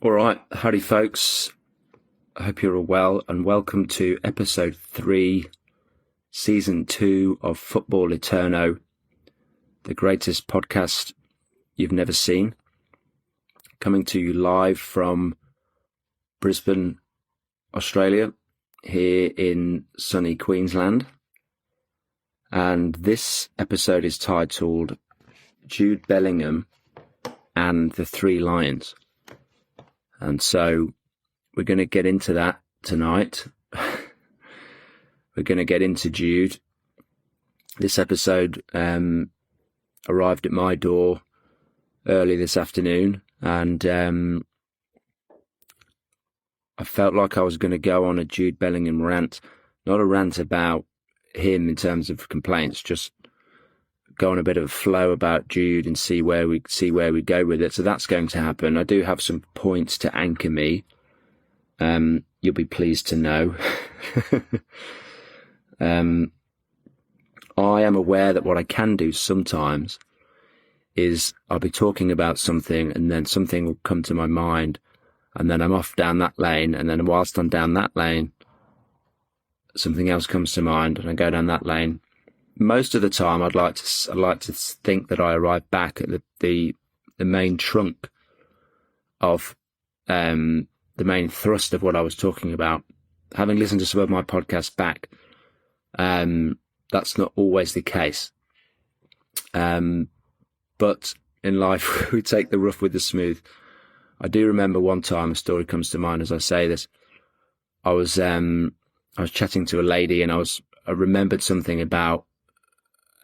All right, howdy folks. I hope you're all well, and welcome to episode 3, season 2 of Football Eterno, the greatest podcast you've never seen. Coming to you live from Brisbane, Australia, here in sunny Queensland. And this episode is titled Jude Bellingham and the Three Lions. And so we're going to get into that tonight. We're going to get into Jude. This episode arrived at my door early this afternoon, and I felt like I was going to go on a Jude Bellingham rant. Not a rant about him in terms of complaints, just go on a bit of a flow about Jude and see where we go with it. So that's going to happen. I do have some points to anchor me. You'll be pleased to know. I am aware that what I can do sometimes is I'll be talking about something and then something will come to my mind and then I'm off down that lane, and then whilst I'm down that lane, something else comes to mind and I go down that lane. Most of the time, I'd like to think that I arrive back at the main trunk of the main thrust of what I was talking about. Having listened to some of my podcasts back, that's not always the case. But in life, we take the rough with the smooth. I do remember one time, a story comes to mind as I say this. I was chatting to a lady, and I remembered something about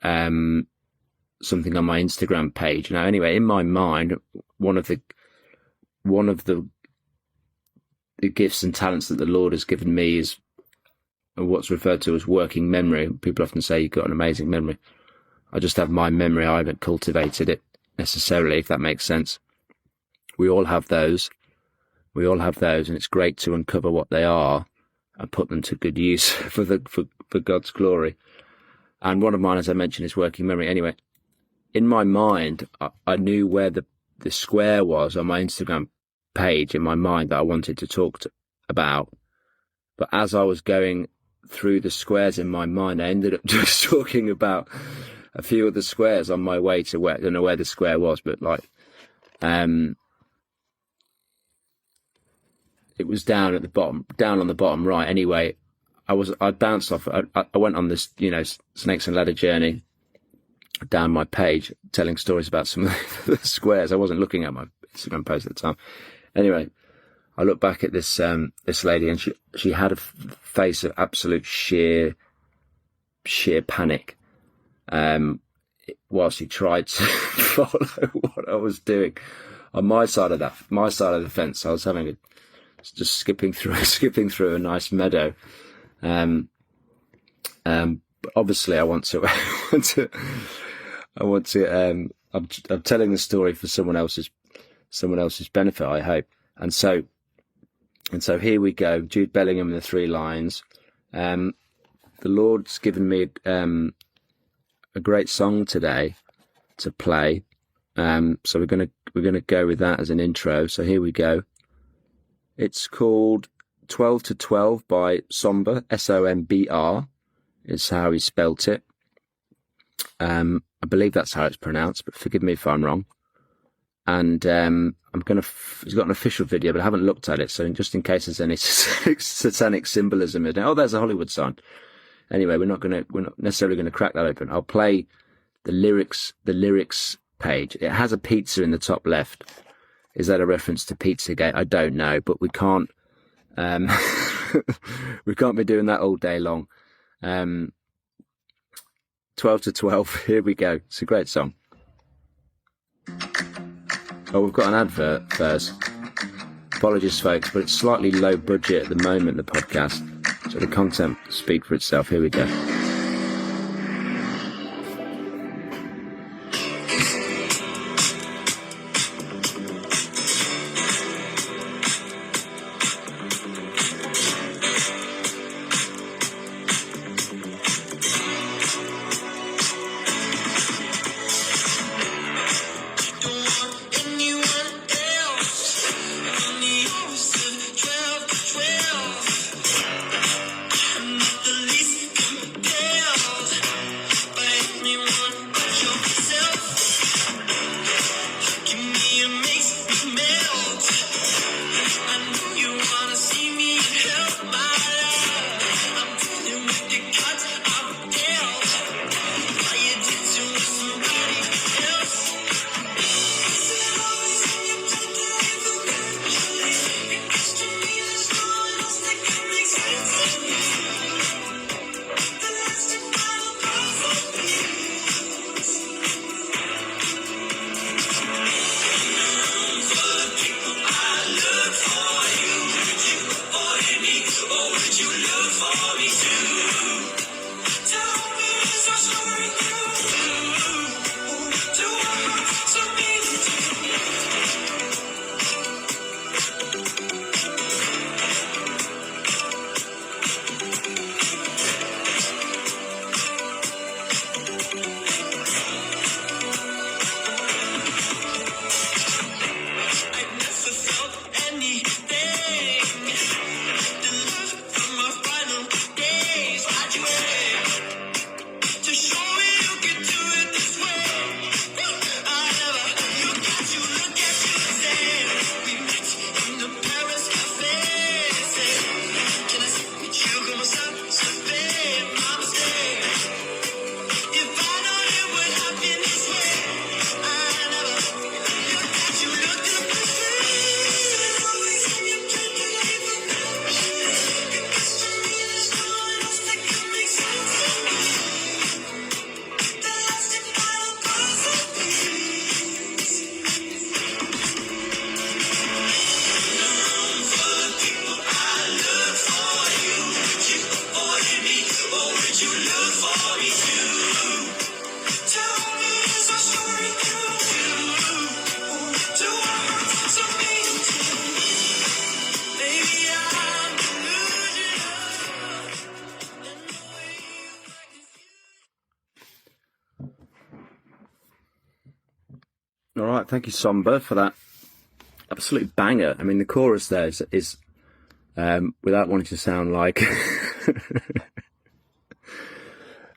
something on my Instagram page. Now, anyway, in my mind, one of the gifts and talents that the Lord has given me is what's referred to as working memory. People often say you've got an amazing memory. I just have my memory. I haven't cultivated it necessarily, if that makes sense. We all have those. And it's great to uncover what they are and put them to good use for God's glory. And one of mine, as I mentioned, is working memory. Anyway, in my mind, I knew where the square was on my Instagram page in my mind that I wanted to talk about. But as I was going through the squares in my mind, I ended up just talking about a few of the squares on my way to where, I don't know where the square was, but it was down on the bottom right. Anyway, I bounced off. I went on this, snakes and ladder journey down my page, telling stories about some of the squares. I wasn't looking at my Instagram post at the time. Anyway, I looked back at this lady, and she had a face of absolute sheer panic. While she tried to follow what I was doing on my side of the fence. I was just skipping through a nice meadow. But obviously I want to, I'm telling the story for someone else's benefit, I hope. And so here we go. Jude Bellingham and the Three Lions. The Lord's given me, a great song today to play. So we're going to go with that as an intro. So here we go. It's called 12 to 12 by Sombr, S-O-M-B-R is how he spelt it. I believe that's how it's pronounced, but forgive me if I'm wrong. And he's got an official video, but I haven't looked at it. So just in case there's any satanic symbolism in it. Oh, there's a Hollywood sign. Anyway, we're not necessarily going to crack that open. I'll play the lyrics page. It has a pizza in the top left. Is that a reference to Pizzagate? I don't know, but we can't we can't be doing that all day long. 12 to 12, here we go. It's a great song. Oh, we've got an advert first. Apologies, folks, but it's slightly low budget at the moment, the podcast. So the content speak for itself. Here we go. thank you, Somber, for that absolute banger. I mean, the chorus there is without wanting to sound like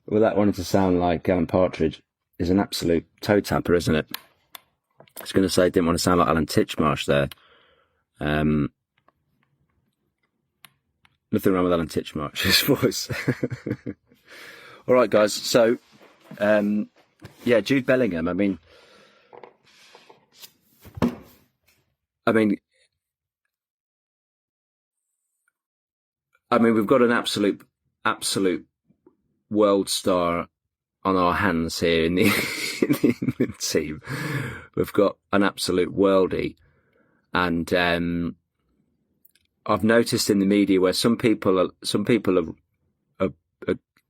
without wanting to sound like Alan Partridge, is an absolute toe tapper, isn't it? I was going to say, didn't want to sound like Alan Titchmarsh there. Nothing wrong with Alan Titchmarsh's voice. All right, guys. So, yeah, Jude Bellingham. I mean, we've got an absolute world star on our hands here in the, in the England team. We've got an absolute worldie, and I've noticed in the media where some people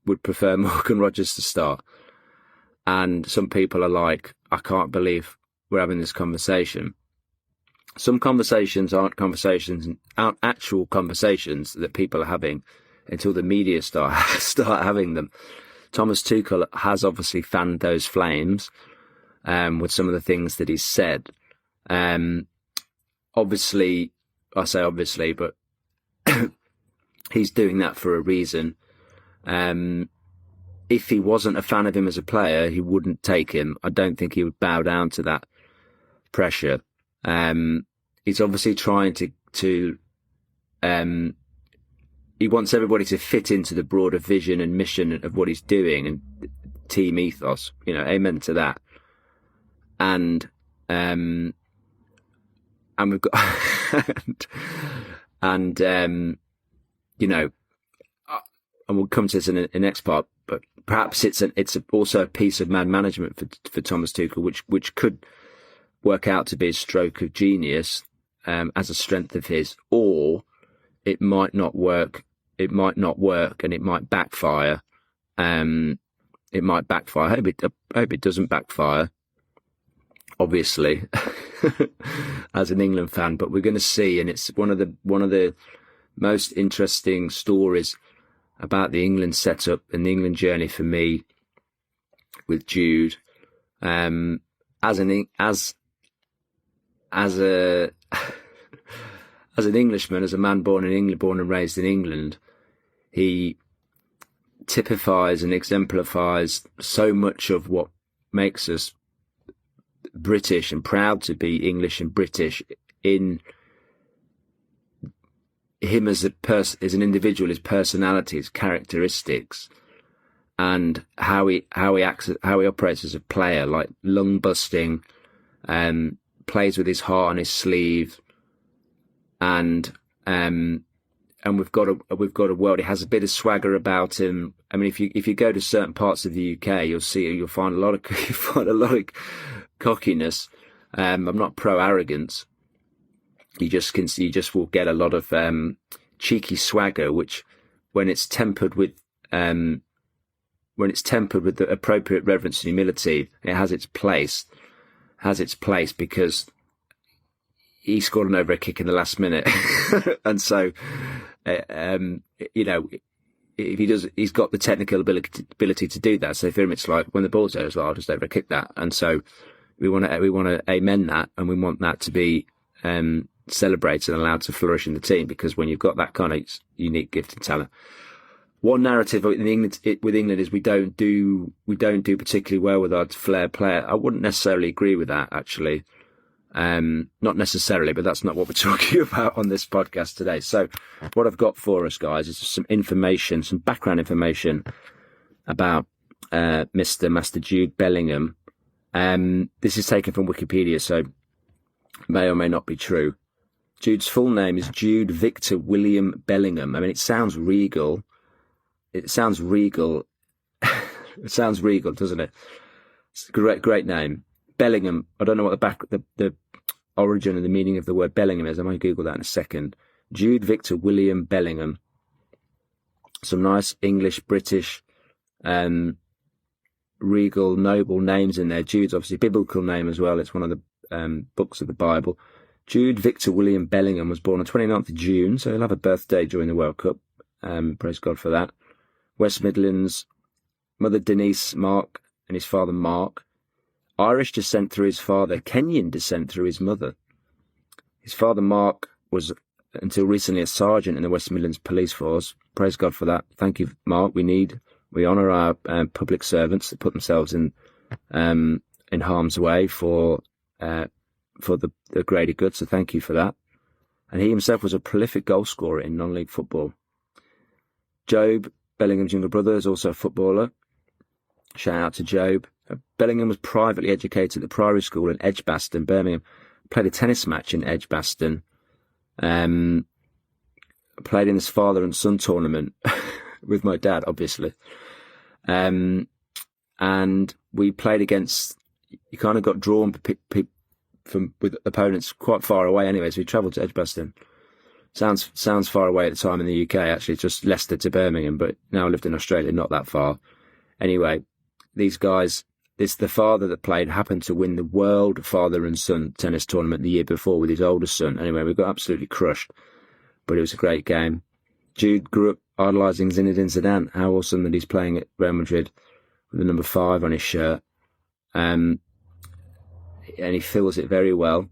would prefer Morgan Rogers to start, and some people are like, I can't believe we're having this conversation. Some conversations aren't actual conversations that people are having until the media start having them. Thomas Tuchel has obviously fanned those flames with some of the things that he's said. Obviously, I say obviously, but he's doing that for a reason. If he wasn't a fan of him as a player, he wouldn't take him. I don't think he would bow down to that pressure. He's obviously trying to he wants everybody to fit into the broader vision and mission of what he's doing and team ethos. You know, amen to that. And we've got you know, and we'll come to this in the next part, but perhaps it's also a piece of man management for Thomas Tuchel, which could work out to be a stroke of genius as a strength of his, or it might not work. It might not work, and it might backfire. It might backfire. I hope it doesn't backfire, obviously, as an England fan. But we're going to see, and it's one of the most interesting stories about the England setup and the England journey for me with Jude. As an Englishman, as a man born in England, born and raised in England, he typifies and exemplifies so much of what makes us British and proud to be English and British in him as an individual, his personality, his characteristics, and how he operates as a player, like lung busting, plays with his heart on his sleeve, and we've got a world. He has a bit of swagger about him. I mean, if you go to certain parts of the UK, you'll find a lot of cockiness. I'm not pro arrogance. You just will get a lot of cheeky swagger, which when it's tempered with the appropriate reverence and humility, it has its place. Because he scored an over kick in the last minute, and so you know, if he's got the technical ability to do that. So for him, it's like when the ball's there as well, I'll just over kick that. And so we want to amen that, and we want that to be celebrated and allowed to flourish in the team, because when you've got that kind of unique gift and talent. One narrative with England is we don't do particularly well with our flair player. I wouldn't necessarily agree with that, actually. Not necessarily, but that's not what we're talking about on this podcast today. So what I've got for us, guys, is some information, some background information about Master Jude Bellingham. This is taken from Wikipedia, so may or may not be true. Jude's full name is Jude Victor William Bellingham. I mean, it sounds regal. It sounds regal, doesn't it? It's a great name. Bellingham. I don't know what the origin and the meaning of the word Bellingham is. I might Google that in a second. Jude Victor William Bellingham. Some nice English, British, regal, noble names in there. Jude's obviously a biblical name as well. It's one of the books of the Bible. Jude Victor William Bellingham was born on 29th of June, so he'll have a birthday during the World Cup. Praise God for that. West Midlands, mother Denise Mark and his father Mark. Irish descent through his father, Kenyan descent through his mother. His father, Mark, was until recently a sergeant in the West Midlands Police Force. Praise God for that. Thank you, Mark. We honour our public servants that put themselves in harm's way for the greater good. So thank you for that. And he himself was a prolific goal scorer in non-league football. Job, Bellingham's younger brother, is also a footballer. Shout out to Job. Bellingham was privately educated at the Priory School in Edgbaston, Birmingham. Played a tennis match in Edgbaston. Played in this father and son tournament with my dad, obviously. And we played against, you kind of got drawn with opponents quite far away anyway, so we travelled to Edgbaston. Sounds far away at the time in the UK, actually, just Leicester to Birmingham, but now I lived in Australia, not that far. Anyway, these guys, the father that played happened to win the World Father and Son tennis tournament the year before with his older son. Anyway, we got absolutely crushed, but it was a great game. Jude grew up idolising Zinedine Zidane. How awesome that he's playing at Real Madrid with the number 5 on his shirt. And he feels it very well.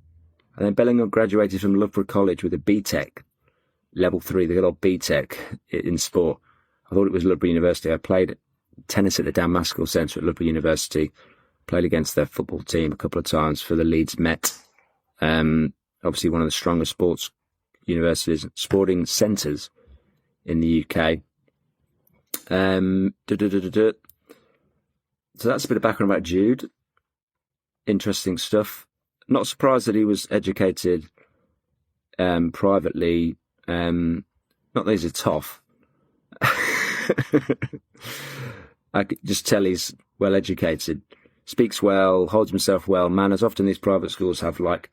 And then Bellingham graduated from Loughborough College with a BTEC, level 3, the good old BTEC in sport. I thought it was Loughborough University. I played tennis at the Dan Maskell Centre at Loughborough University. Played against their football team a couple of times for the Leeds Met. Obviously one of the strongest sporting centres in the UK. So that's a bit of background about Jude. Interesting stuff. Not surprised that he was educated privately. Not that he's a toff. I could just tell he's well educated, speaks well, holds himself well, manners. Often these private schools have like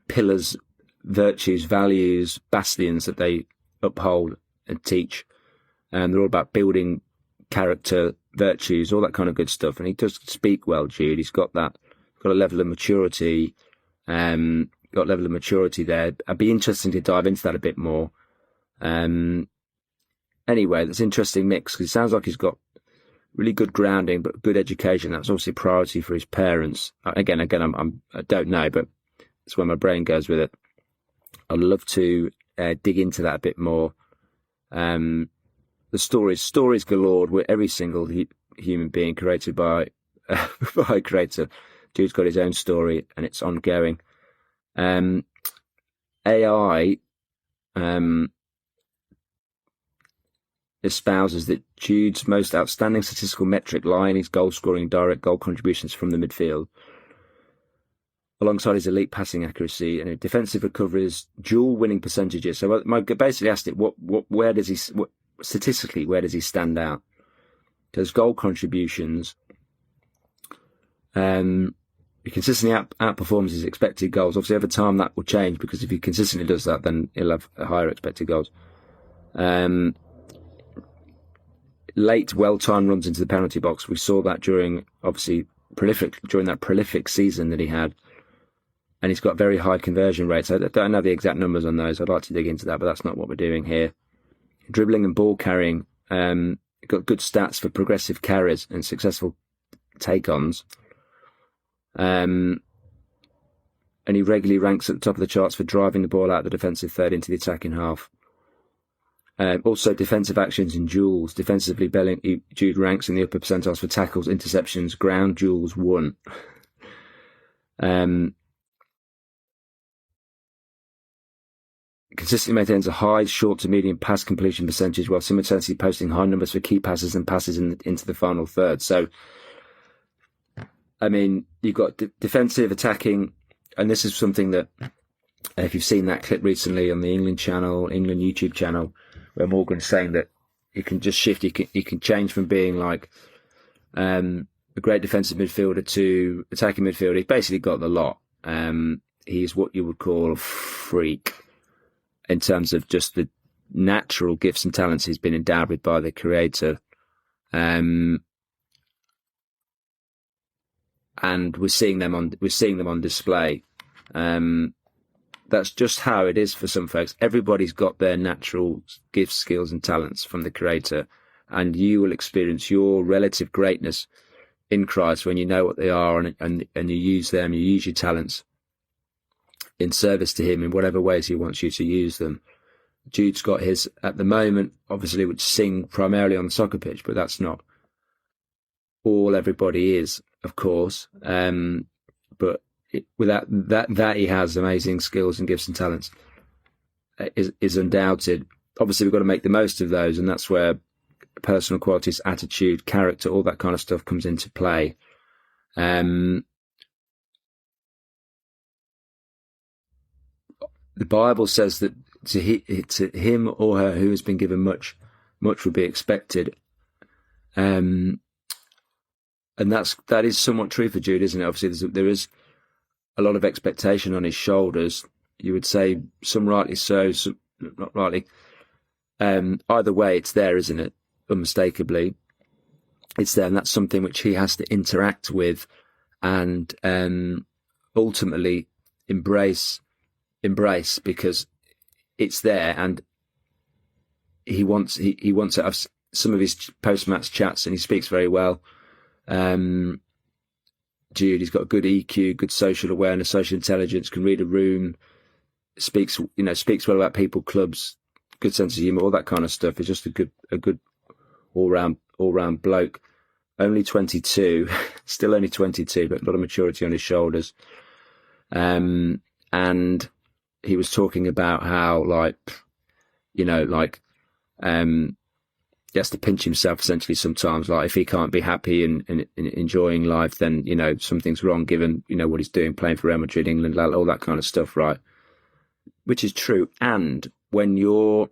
pillars, virtues, values, bastions that they uphold and teach. And they're all about building character, virtues, all that kind of good stuff. And he does speak well, Jude. He's got a level of maturity, there. I'd be interested to dive into that a bit more. Anyway, that's an interesting mix because it sounds like he's got really good grounding, but good education. That's obviously a priority for his parents. Again, I don't know, but it's where my brain goes with it. I'd love to dig into that a bit more. The stories galore with every single human being created by a creator. Dude's got his own story and it's ongoing. AI espouses that Jude's most outstanding statistical metric lie in his goal scoring, direct goal contributions from the midfield, alongside his elite passing accuracy and defensive recoveries, dual winning percentages. So I basically asked it, statistically, where does he stand out? Does goal contributions, he consistently outperforms his expected goals. Obviously, over time that will change because if he consistently does that, then he'll have higher expected goals. Late, well-timed runs into the penalty box. We saw that during that prolific season that he had. And he's got very high conversion rates. I don't know the exact numbers on those. I'd like to dig into that, but that's not what we're doing here. Dribbling and ball carrying. Got good stats for progressive carries and successful take-ons. And he regularly ranks at the top of the charts for driving the ball out of the defensive third into the attacking half. Also, defensive actions and duels. Defensively, Jude ranks in the upper percentiles for tackles, interceptions, ground duels won. Consistently maintains a high short to medium pass completion percentage while simultaneously posting high numbers for key passes and passes into the final third. So, I mean, you've got defensive, attacking, and this is something that, if you've seen that clip recently on the England YouTube channel, where Morgan's saying that you can just shift, you can change from being like a great defensive midfielder to attacking midfielder. He's basically got the lot. He's what you would call a freak in terms of just the natural gifts and talents he's been endowed with by the creator. And we're seeing them on display. That's just how it is for some folks. Everybody's got their natural gifts, skills, and talents from the creator, and you will experience your relative greatness in Christ, when you know what they are and you use them, you use your talents in service to him in whatever ways he wants you to use them. Jude's got his, at the moment, obviously would sing primarily on the soccer pitch, but that's not all everybody is, of course. But without that he has amazing skills and gifts and talents is undoubted. Obviously, we've got to make the most of those, and that's where personal qualities, attitude, character, all that kind of stuff comes into play. The Bible says that to him or her who has been given much will be expected. And that is somewhat true for Jude, isn't it? Obviously, there is a lot of expectation on his shoulders. You would say some rightly so, some not rightly. Either way, it's there, isn't it? Unmistakably, it's there, and that's something which he has to interact with and ultimately embrace because it's there, and he wants to have some of his post-match chats, and he speaks very well. Jude, he's got good EQ, good social awareness, social intelligence, can read a room, speaks well about people, clubs, good sense of humour, all that kind of stuff. He's just a good all round bloke. Only 22, still only 22, but a lot of maturity on his shoulders. And he was talking about how, he has to pinch himself essentially sometimes. Like, if he can't be happy and enjoying life, then, something's wrong, given, what he's doing, playing for Real Madrid, England, all that kind of stuff, right? Which is true. And when you're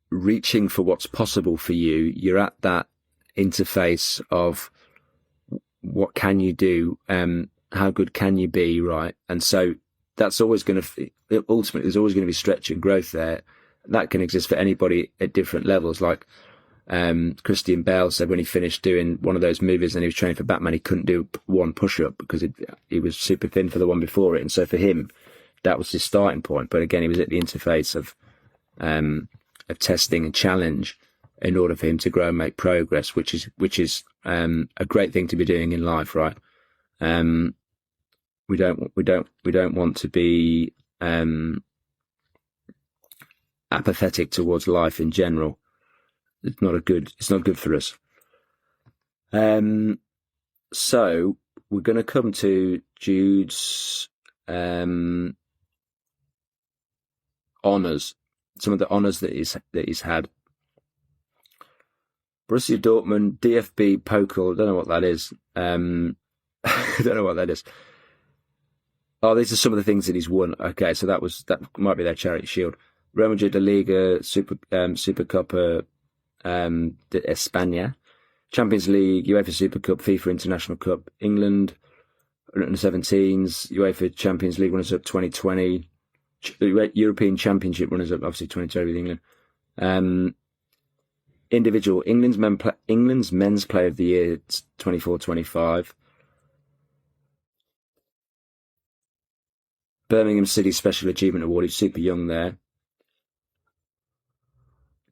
reaching for what's possible for you, you're at that interface of what can you do, how good can you be, right? And so that's always going to, ultimately, there's always going to be stretch and growth there. That can exist for anybody at different levels. Like Christian Bale said when he finished doing one of those movies and he was training for Batman, he couldn't do one push-up because he was super thin for the one before it. And so for him, that was his starting point. But again, he was at the interface of testing and challenge in order for him to grow and make progress, which is a great thing to be doing in life, right? We don't want to be apathetic towards life in general. It's not good for us. So we're going to come to Jude's honours, some of the honours that he's had. Borussia Dortmund, DFB Pokal, I don't know what that is. I don't know what that is. Oh, these are some of the things that he's won. Okay, so that might be their charity shield. Real Madrid, La Liga, Supercopa de España, Champions League, UEFA Super Cup, FIFA International Cup, England under 17s, UEFA Champions League runners-up 2020, European Championship runners-up, obviously 2020 with England. Individual, England's Men's Player of the Year 24-25. Birmingham City Special Achievement Award, he's super young there.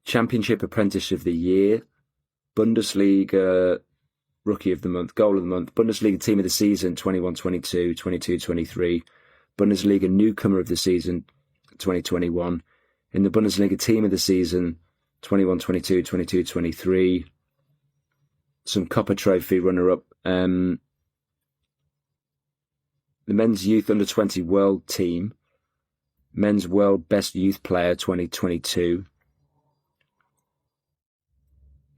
Championship Apprentice of the Year, Bundesliga Rookie of the Month, Goal of the Month, Bundesliga Team of the Season 21-22, 22-23, Bundesliga Newcomer of the Season 2021, in the Bundesliga Team of the Season 21-22, 22-23, some Copper Trophy runner-up, the Men's Youth Under-20 World Team, Men's World Best Youth Player 2022,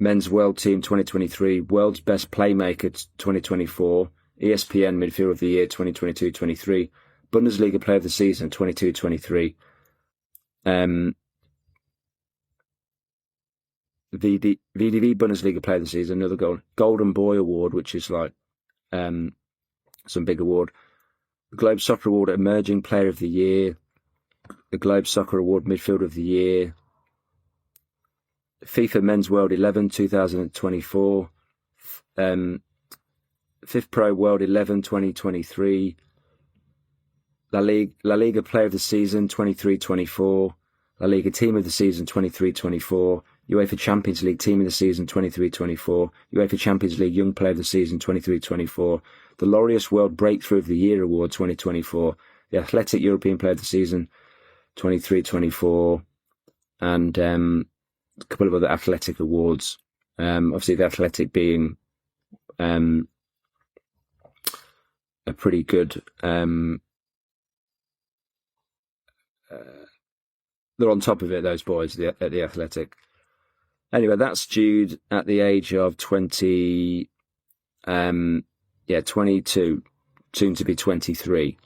Men's World Team 2023, World's Best Playmaker 2024, ESPN Midfield of the Year 2022-23, Bundesliga Player of the Season 22-23, VDV Bundesliga Player of the Season, another Golden Boy Award, which is like some big award, the Globe Soccer Award Emerging Player of the Year, the Globe Soccer Award Midfield of the Year, FIFA Men's World 11 2024, Fifth Pro World 11 2023, La Liga Player of the Season 23-24, La Liga Team of the Season 23-24, UEFA Champions League Team of the Season 23-24, UEFA Champions League Young Player of the Season 23-24, the Laureus World Breakthrough of the Year Award 2024, the Athletic European Player of the Season 23-24, and a couple of other athletic awards. Obviously, the Athletic being a pretty good. They're on top of it, those boys at the Athletic. Anyway, that's Jude at the age of 22, soon to be 23.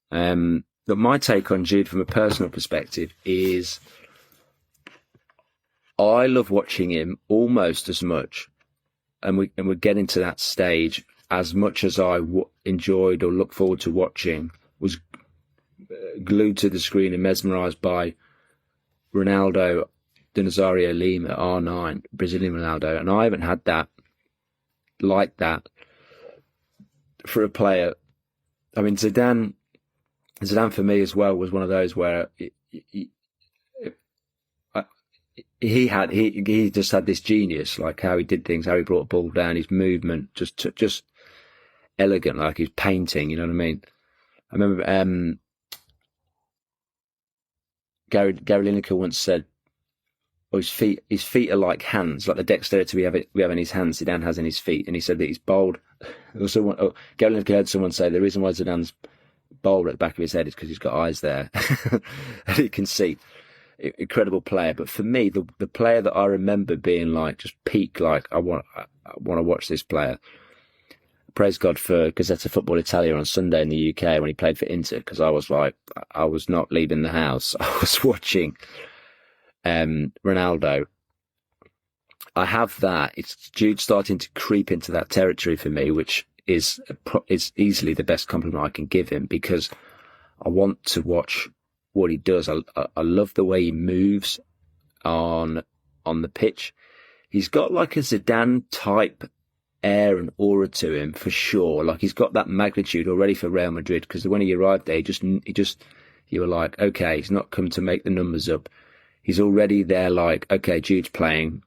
But my take on Jude from a personal perspective is I love watching him almost as much, and we're getting to that stage, as much as I enjoyed or look forward to watching, was glued to the screen and mesmerised by Ronaldo de Nazario Lima, R9, Brazilian Ronaldo, and I haven't had that like that for a player. I mean, Zidane for me as well was one of those where he just had this genius, like how he did things, how he brought the ball down, his movement, just elegant, like his painting. You know what I mean? I remember Gary Lineker once said, "Oh, his feet are like hands, like the dexterity we have in his hands, Zidane has in his feet." And he said that he's bold. Gary Lineker heard someone say the reason why Zidane's bold at the back of his head is because he's got eyes there, and he can see. Incredible player. But for me, the player that I remember being like just peak, like I want to watch this player. Praise God for Gazzetta Football Italia on Sunday in the UK when he played for Inter, because I was not leaving the house. I was watching Ronaldo. I have that. It's Jude starting to creep into that territory for me, which is easily the best compliment I can give him, because I want to watch what he does. I love the way he moves on the pitch. He's got like a Zidane type air and aura to him for sure. Like he's got that magnitude already for Real Madrid, because when he arrived there, you were like, okay, he's not come to make the numbers up. He's already there. Like, okay, Jude's playing.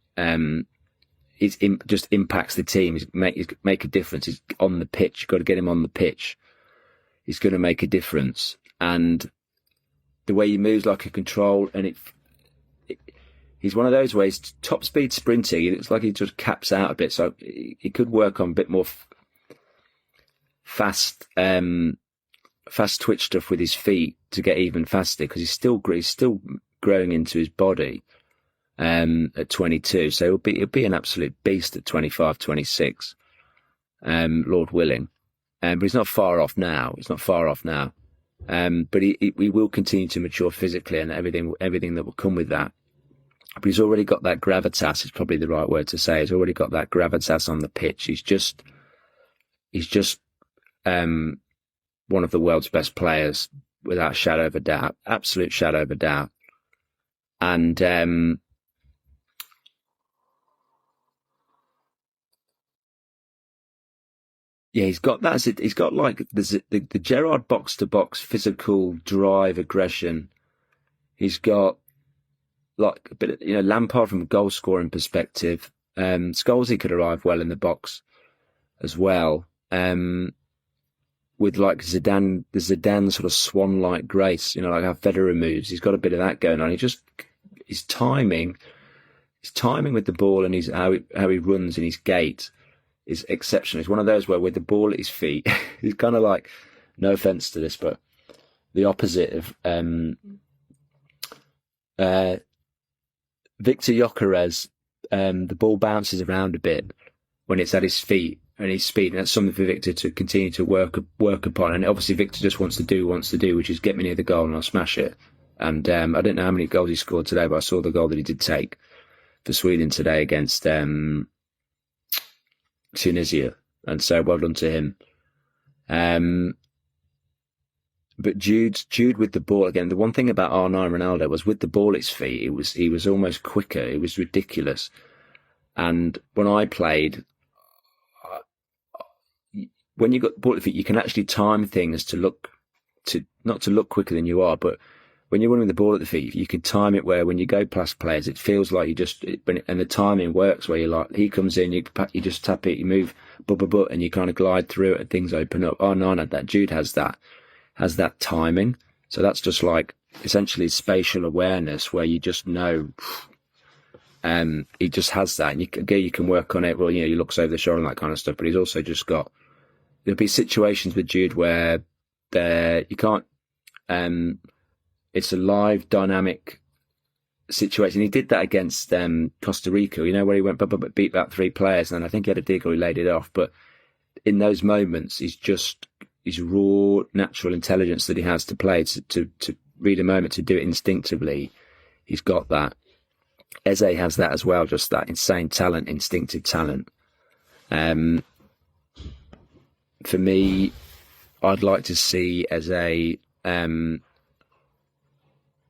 Just impacts the team. He's make a difference. He's on the pitch. You've got to get him on the pitch. He's going to make a difference. And the way he moves, like a control, and he's one of those ways, top speed sprinting. It looks like he just caps out a bit. So he could work on a bit more fast twitch stuff with his feet to get even faster, because he's still growing into his body at 22. So he'll be an absolute beast at 25, 26, Lord willing. But he's not far off now. But he will continue to mature physically and everything that will come with that. But he's already got that gravitas, is probably the right word to say. He's already got that gravitas on the pitch. He's just one of the world's best players, without a shadow of a doubt, absolute shadow of a doubt. And he's got that. He's got like the Gerrard box to box physical drive, aggression. He's got like a bit of, Lampard from a goal scoring perspective. Scholesy could arrive well in the box as well. With like the Zidane sort of swan-like grace, like how Federer moves. He's got a bit of that going on. His timing with the ball, and how he runs and his gait is exceptional. He's one of those where with the ball at his feet, he's kind of like, no offense to this, but the opposite of Victor Gyökeres. The ball bounces around a bit when it's at his feet and his speed, and that's something for Victor to continue to work upon. And obviously Victor just wants to do, which is get me near the goal and I'll smash it. And I don't know how many goals he scored today, but I saw the goal that he did take for Sweden today against Tunisia, and so well done to him. But Jude with the ball again. The one thing about R9 Ronaldo was with the ball at his feet, he was almost quicker. It was ridiculous. And when I played, when you got the ball at your feet, you can actually time things not to look quicker than you are, but when you're running the ball at the feet, you can time it where when you go past players, it feels like and the timing works where you're like, he comes in, you just tap it, you move, and you kind of glide through it and things open up. Oh, no, that Jude has that timing. So that's just like essentially spatial awareness where you just know, he just has that. And you can work on it. Well, he looks over the shoulder and that kind of stuff, but he's also just there'll be situations with Jude where you can't, it's a live, dynamic situation. He did that against Costa Rica, where he went beat about 3 players, and I think he had a dig or he laid it off. But in those moments, his raw, natural intelligence that he has to play, to read a moment, to do it instinctively, he's got that. Eze has that as well, just that insane talent, instinctive talent. For me, I'd like to see Eze,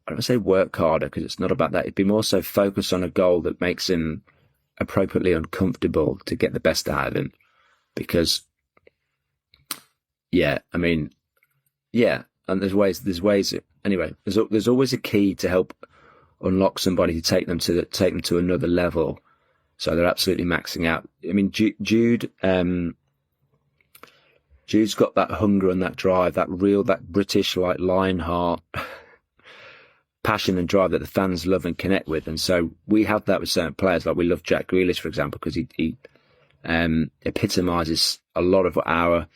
I don't say work harder, because it's not about that. It'd be more so focus on a goal that makes him appropriately uncomfortable to get the best out of him. Because, and there's ways. Anyway, there's always a key to help unlock somebody to take them to another level. So they're absolutely maxing out. I mean, Jude's got that hunger and that drive, that British like Lionheart passion and drive that the fans love and connect with. And so we have that with certain players. Like we love Jack Grealish, for example, because he epitomises a lot of our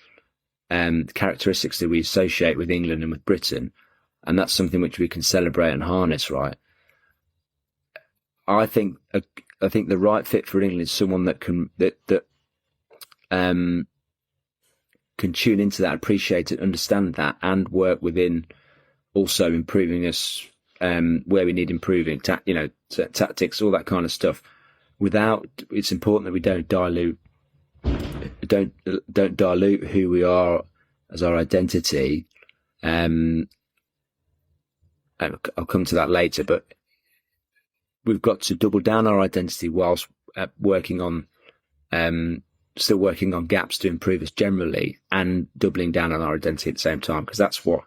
characteristics that we associate with England and with Britain. And that's something which we can celebrate and harness, right? I think the right fit for England is someone that can tune into that, appreciate it, understand that, and work within also improving us where we need improving, tactics, all that kind of stuff. It's important that we don't dilute who we are as our identity. And I'll come to that later, but we've got to double down our identity whilst still working on gaps to improve us generally, and doubling down on our identity at the same time, because that's what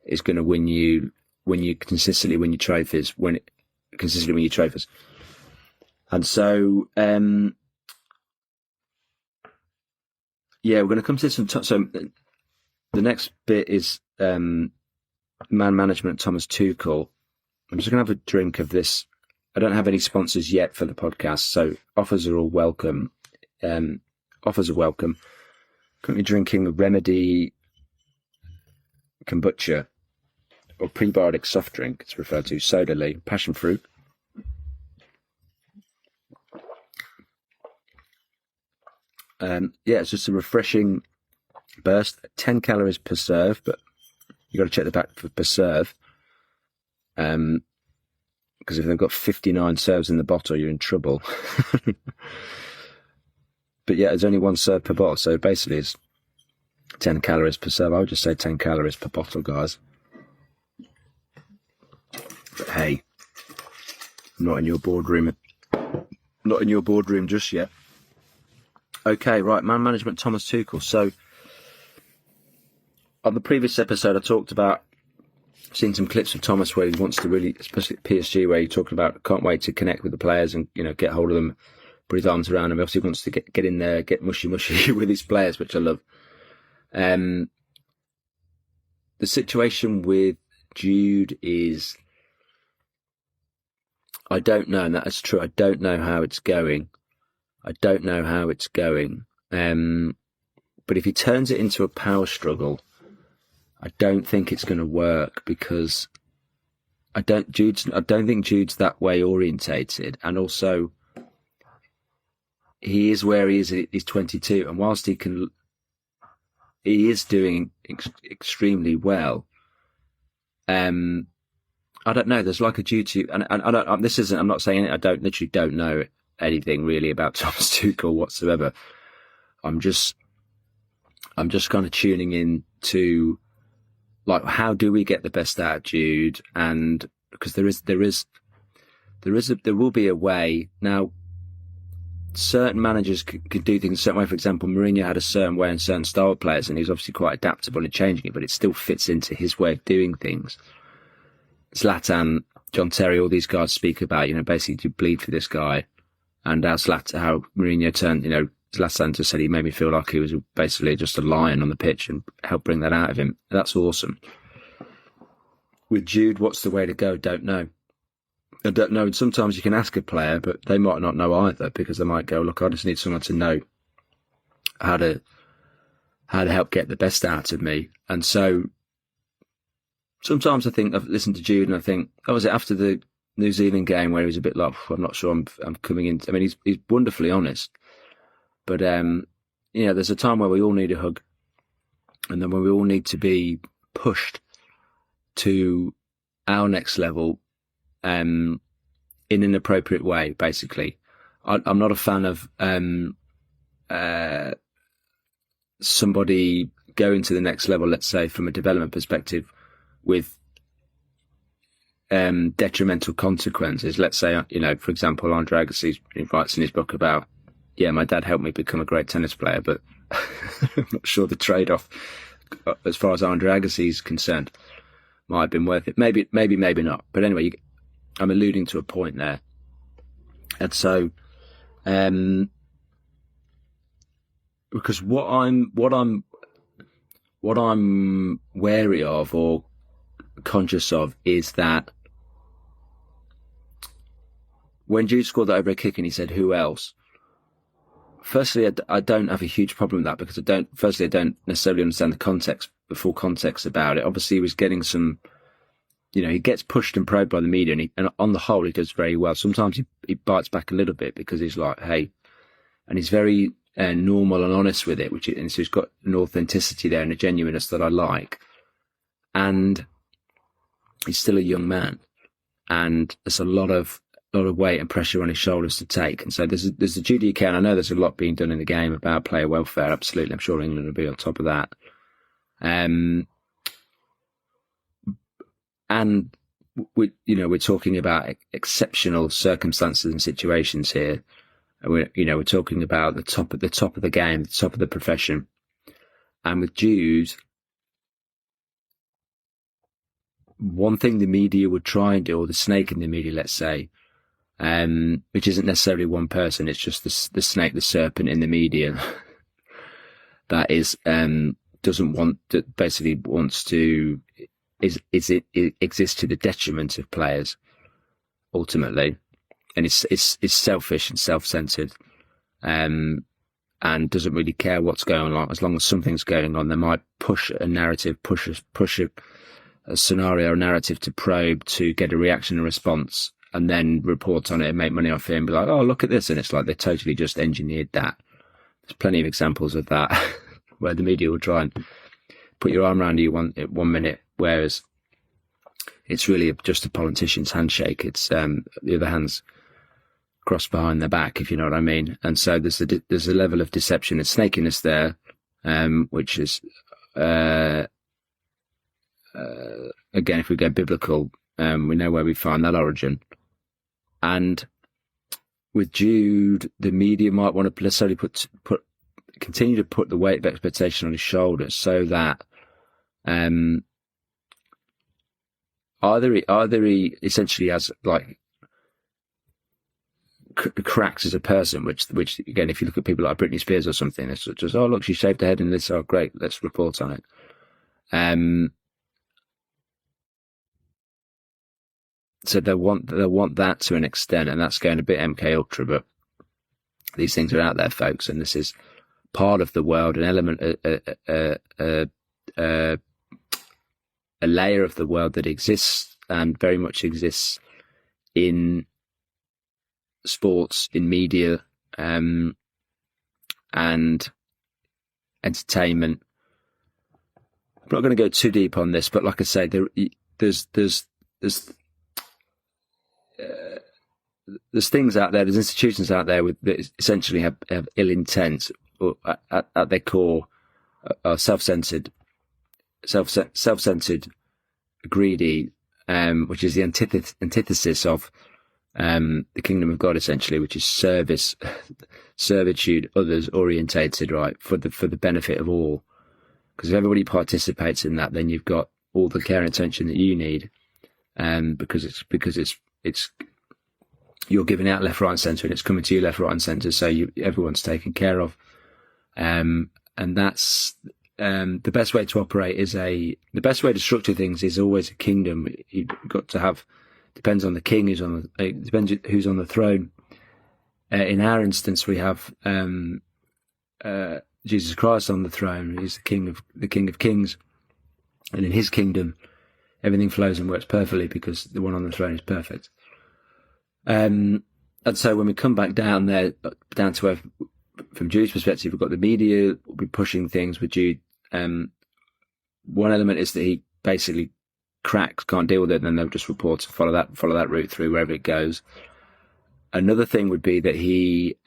is going to win you consistently win your trophies. And so, we're going to come to some. So the next bit is man management. Thomas Tuchel. I'm just going to have a drink of this. I don't have any sponsors yet for the podcast, so offers are all welcome. Offers are welcome. Currently drinking a Remedy kombucha, or prebiotic soft drink, it's referred to, soda lee, passion fruit. It's just a refreshing burst. 10 calories per serve, but you got to check the back for per serve. Because if they've got 59 serves in the bottle, you're in trouble. But there's only 1 serve per bottle, so basically it's 10 calories per serve. I would just say 10 calories per bottle, guys. But hey, I'm not in your boardroom. Not in your boardroom just yet. Okay, right, man management, Thomas Tuchel. So, on the previous episode, I talked about seeing some clips of Thomas where he wants to really, especially at PSG, where he talked about can't wait to connect with the players and get hold of them, put his arms around them. He obviously wants to get in there, get mushy with his players, which I love. The situation with Jude is, I don't know, and that is true. I don't know how it's going. But if he turns it into a power struggle, I don't think it's going to work, because I don't think Jude's that way orientated, and also he is where he is. He's 22, and whilst he is doing extremely well. I don't know. There's like a duty, and I don't. I'm not saying it. I literally don't know anything really about Thomas Tuchel whatsoever. I'm just kind of tuning in to, like, how do we get the best out of Jude? And because there will be a way. Now, certain managers could do things a certain way. For example, Mourinho had a certain way and certain style of players, and he's obviously quite adaptable in changing it, but it still fits into his way of doing things. Zlatan, John Terry, all these guys speak about, basically to bleed for this guy, and how Mourinho turned, Zlatan just said he made me feel like he was basically just a lion on the pitch and helped bring that out of him. That's awesome. With Jude, what's the way to go? Don't know. I don't know. Sometimes you can ask a player, but they might not know either, because they might go, look, I just need someone to know how to help get the best out of me. And so sometimes I think I've listened to Jude and I think, was it after the New Zealand game where he was a bit like, I'm not sure I'm coming in. I mean, he's wonderfully honest, but there's a time where we all need a hug, and then when we all need to be pushed to our next level, in an appropriate way. Basically, I'm not a fan of somebody going to the next level, let's say from a development perspective, with detrimental consequences. Let's say, for example, Andre Agassi writes in his book about, my dad helped me become a great tennis player, but I'm not sure the trade-off, as far as Andre Agassi is concerned, might have been worth it. Maybe not. But anyway, I'm alluding to a point there. And so, because what I'm wary of or conscious of is that when Jude scored that overhead kick and he said, "Who else?" Firstly, I don't have a huge problem with that, because I don't necessarily understand the full context about it. Obviously, he was getting some, he gets pushed and probed by the media, and on the whole, he does very well. Sometimes he bites back a little bit because he's like, hey, and he's very normal and honest with it, and so he's got an authenticity there and a genuineness that I like. And he's still a young man, and there's a lot of weight and pressure on his shoulders to take. And so there's the duty you can. I know there's a lot being done in the game about player welfare. Absolutely, I'm sure England will be on top of that. And we're talking about exceptional circumstances and situations here. And we're talking about the top of the game, the top of the profession. And with Jude, one thing the media would try and do, or the snake in the media, let's say, which isn't necessarily one person, it's just the snake, the serpent in the media that is it exists to the detriment of players ultimately, and it's selfish and self-centered, and doesn't really care what's going on. As long as something's going on, they might push a narrative, push a scenario, a narrative to probe, to get a reaction and response, and then report on it and make money off it and be like, oh, look at this. And it's like they totally just engineered that. There's plenty of examples of that where the media will try and put your arm around you one minute, whereas it's really just a politician's handshake. It's the other hand's crossed behind their back, if you know what I mean. And so there's a level of deception and snakiness there, which is, again, if we go biblical, we know where we find that origin. And with Jude, the media might want to necessarily continue to put the weight of expectation on his shoulders, so that either he essentially has like cracks as a person, which again, if you look at people like Britney Spears or something, it's just, oh look, she shaved her head and this, oh great, let's report on it. So they'll want that to an extent, and that's going a bit MK Ultra, but these things are out there, folks, and this is part of the world, an element, a layer of the world that exists and very much exists in sports, in media, and entertainment. I'm not going to go too deep on this, but like I say, there's things out there, there's institutions out there that essentially have ill intent, or at their core are self-centered, greedy, which is the antithesis of the kingdom of God, essentially, which is servitude, others orientated, right, for the benefit of all. Because if everybody participates in that, then you've got all the care and attention that you need. because it's you're giving out left, right, and centre, and it's coming to you left, right, and centre. So everyone's taken care of, and that's the best way to operate. The best way to structure things is always a kingdom. You've got to have, depends on the king depends who's on the throne. In our instance, we have Jesus Christ on the throne. He's the King of Kings, and in His kingdom, everything flows and works perfectly because the one on the throne is perfect. And so when we come back down to where, from Jude's perspective, we've got the media will be pushing things with Jude. One element is that he basically cracks, can't deal with it, and then they'll just report and follow that route through wherever it goes. Another thing would be that he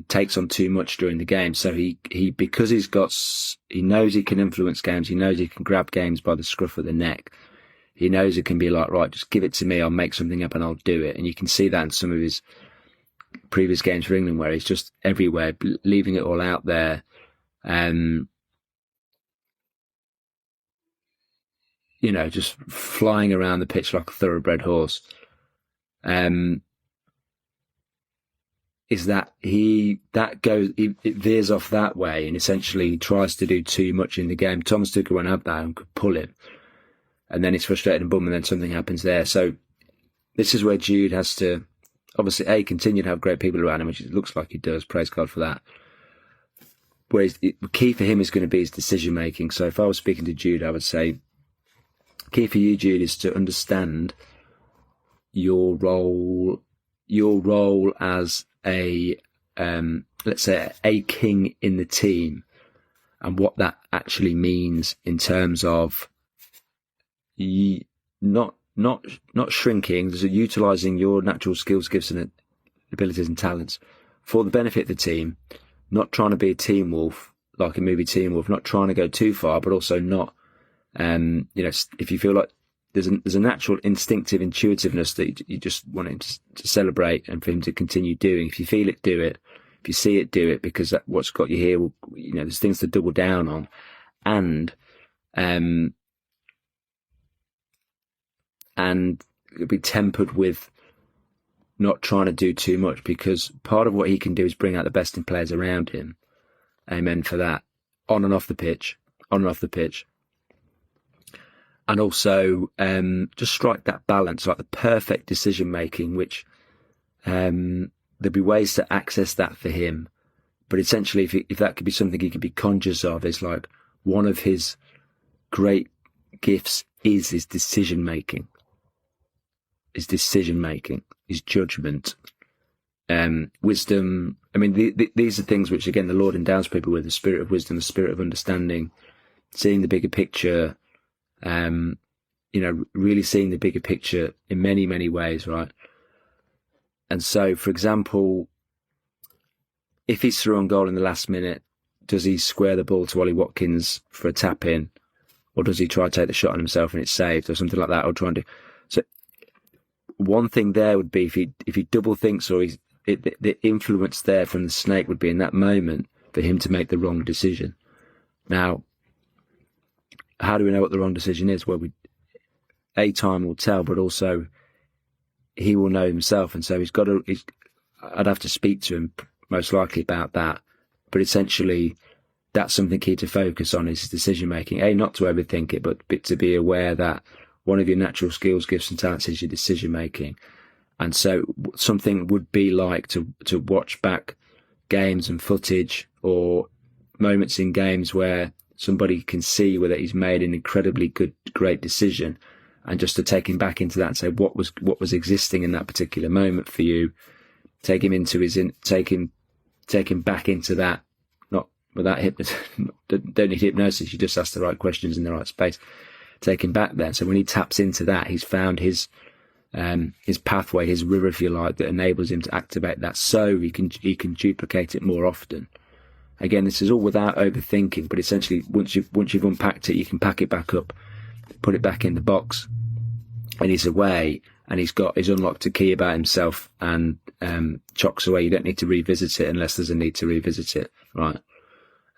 takes on too much during the game. So he because he knows he can influence games, he knows he can grab games by the scruff of the neck. He knows it can be like, right, just give it to me, I'll make something up and I'll do it. And you can see that in some of his previous games for England, where he's just everywhere, leaving it all out there. Just flying around the pitch like a thoroughbred horse. Is that it veers off that way, and essentially tries to do too much in the game. Thomas Tuchel won't have that and could pull him. And then he's frustrated and boom, and then something happens there. So this is where Jude has to, obviously, continue to have great people around him, which it looks like he does. Praise God for that. Whereas the key for him is going to be his decision-making. So if I was speaking to Jude, I would say, key for you, Jude, is to understand your role as let's say a king in the team, and what that actually means in terms of not shrinking, so utilising your natural skills, gifts and abilities and talents for the benefit of the team, not trying to be a team wolf, like a movie Teen Wolf, not trying to go too far, but also not, if you feel like there's a natural instinctive intuitiveness that you just want him to celebrate and for him to continue doing. If you feel it, do it. If you see it, do it, because what's got you here, there's things to double down on. And it'll be tempered with not trying to do too much, because part of what he can do is bring out the best in players around him. Amen for that. On and off the pitch. And also just strike that balance, like the perfect decision making, which there'll be ways to access that for him. But essentially, if that could be something he could be conscious of, is like one of his great gifts is his decision making. His judgment, wisdom. I mean, these are things which, again, the Lord endows people with: the spirit of wisdom, the spirit of understanding, seeing the bigger picture. Really seeing the bigger picture in many, many ways, right? And so, for example, if he's through on goal in the last minute, does he square the ball to Ollie Watkins for a tap in, or does he try to take the shot on himself and it's saved, or something like that, or try and do? So, one thing there would be if he double thinks, or the influence there from the snake would be in that moment for him to make the wrong decision. Now, how do we know what the wrong decision is? Well, time will tell, but also he will know himself, and so I'd have to speak to him most likely about that. But essentially, that's something key to focus on, is decision making. Not to overthink it, but to be aware that one of your natural skills, gifts and talents is your decision making. And so something would be like to watch back games and footage, or moments in games where somebody can see whether he's made an incredibly great decision, and just to take him back into that and say what was existing in that particular moment for you, take him back into that, not without don't need hypnosis, you just ask the right questions in the right space, take him back there. So when he taps into that, he's found his pathway, his river, if you like, that enables him to activate that, so he can duplicate it more often. Again, this is all without overthinking, but essentially, once you've unpacked it, you can pack it back up, put it back in the box, and he's away, and he's unlocked a key about himself, and chocks away. You don't need to revisit it unless there's a need to revisit it, right?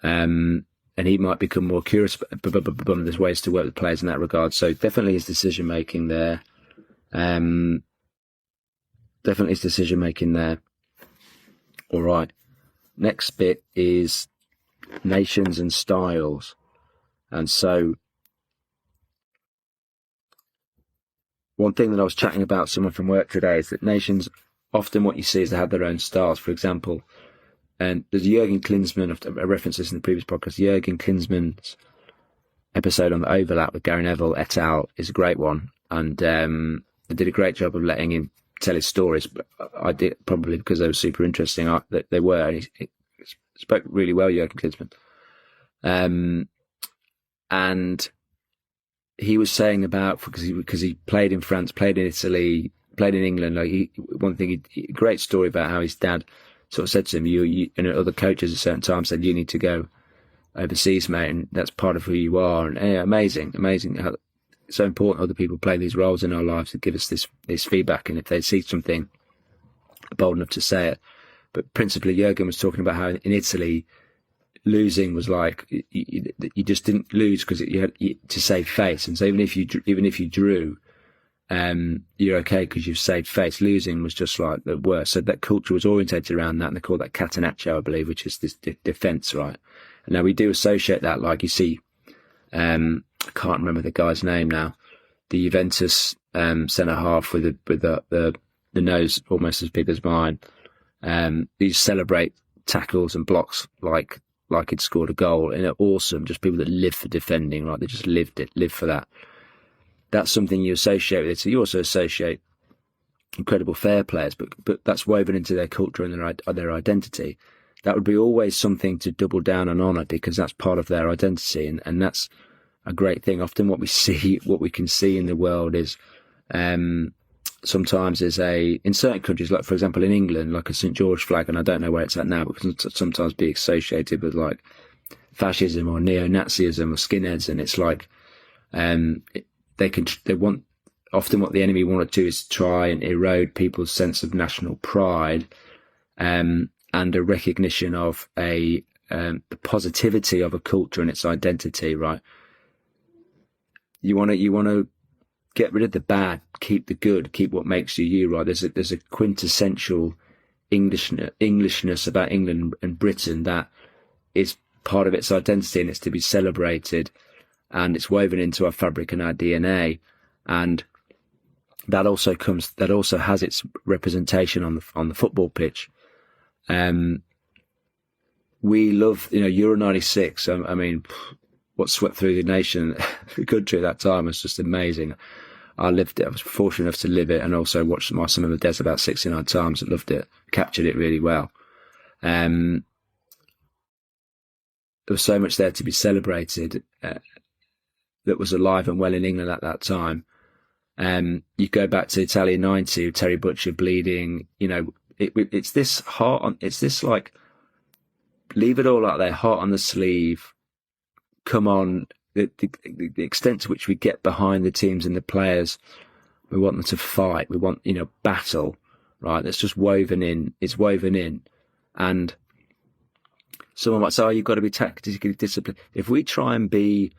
And he might become more curious, but there's ways to work with players in that regard. So definitely his decision making there. Definitely his decision making there. All right. Next bit is nations and styles. And so one thing that I was chatting about with someone from work today is that nations, often what you see is they have their own styles. For example, and there's Jurgen Klinsmann, I referenced this in the previous podcast, Jurgen Klinsmann's episode on the overlap with Gary Neville et al. Is a great one. And they did a great job of letting him tell his stories. But I did, probably because they were super interesting. They were. And he spoke really well, Jurgen Klinsmann. And he was saying about, because he played in France, played in Italy, played in England. Great story about how his dad sort of said to him, you and other coaches at a certain time said, you need to go overseas, mate, and that's part of who you are. And amazing how it's so important other people play these roles in our lives to give us this feedback, and if they see something, bold enough to say it. But principally, Jurgen was talking about how in Italy, losing was like you just didn't lose because you had to save face, and so even if you drew, you're okay because you've saved face. Losing was just like the worst. So that culture was orientated around that, and they call that catenaccio, I believe, which is this defense, right? And now we do associate that, like you see, I can't remember the guy's name now, the Juventus centre half with the nose almost as big as mine. These celebrate tackles and blocks like he'd scored a goal, and they're awesome. Just people that live for defending, right? They just live for that. That's something you associate with it. So you also associate incredible fair players, but that's woven into their culture and their identity. That would be always something to double down and honour, because that's part of their identity, and that's a great thing. Often what we can see in the world is sometimes in certain countries, like for example in England, like a St George flag, and I don't know where it's at now, but it can sometimes be associated with like fascism or neo-Nazism or skinheads, and it's like often what the enemy want to do is try and erode people's sense of national pride and a recognition of the positivity of a culture and its identity, right? You want to get rid of the bad, keep the good, keep what makes you you, right? There's a quintessential Englishness about England and Britain that is part of its identity, and it's to be celebrated, and it's woven into our fabric and our DNA, and that also has its representation on the football pitch. We love, Euro 96. I mean, what swept through the nation, the country at that time was just amazing. I lived it. I was fortunate enough to live it, and also watched my Son of the Des about 69 times. I loved it, captured it really well. There was so much there to be celebrated that was alive and well in England at that time. You go back to Italia 90, Terry Butcher bleeding. It's this like, leave it all out there, heart on the sleeve. Come on, the extent to which we get behind the teams and the players, we want them to fight. We want, battle, right? That's just woven in. It's woven in. And someone might say, oh, you've got to be tactically disciplined. If we try and be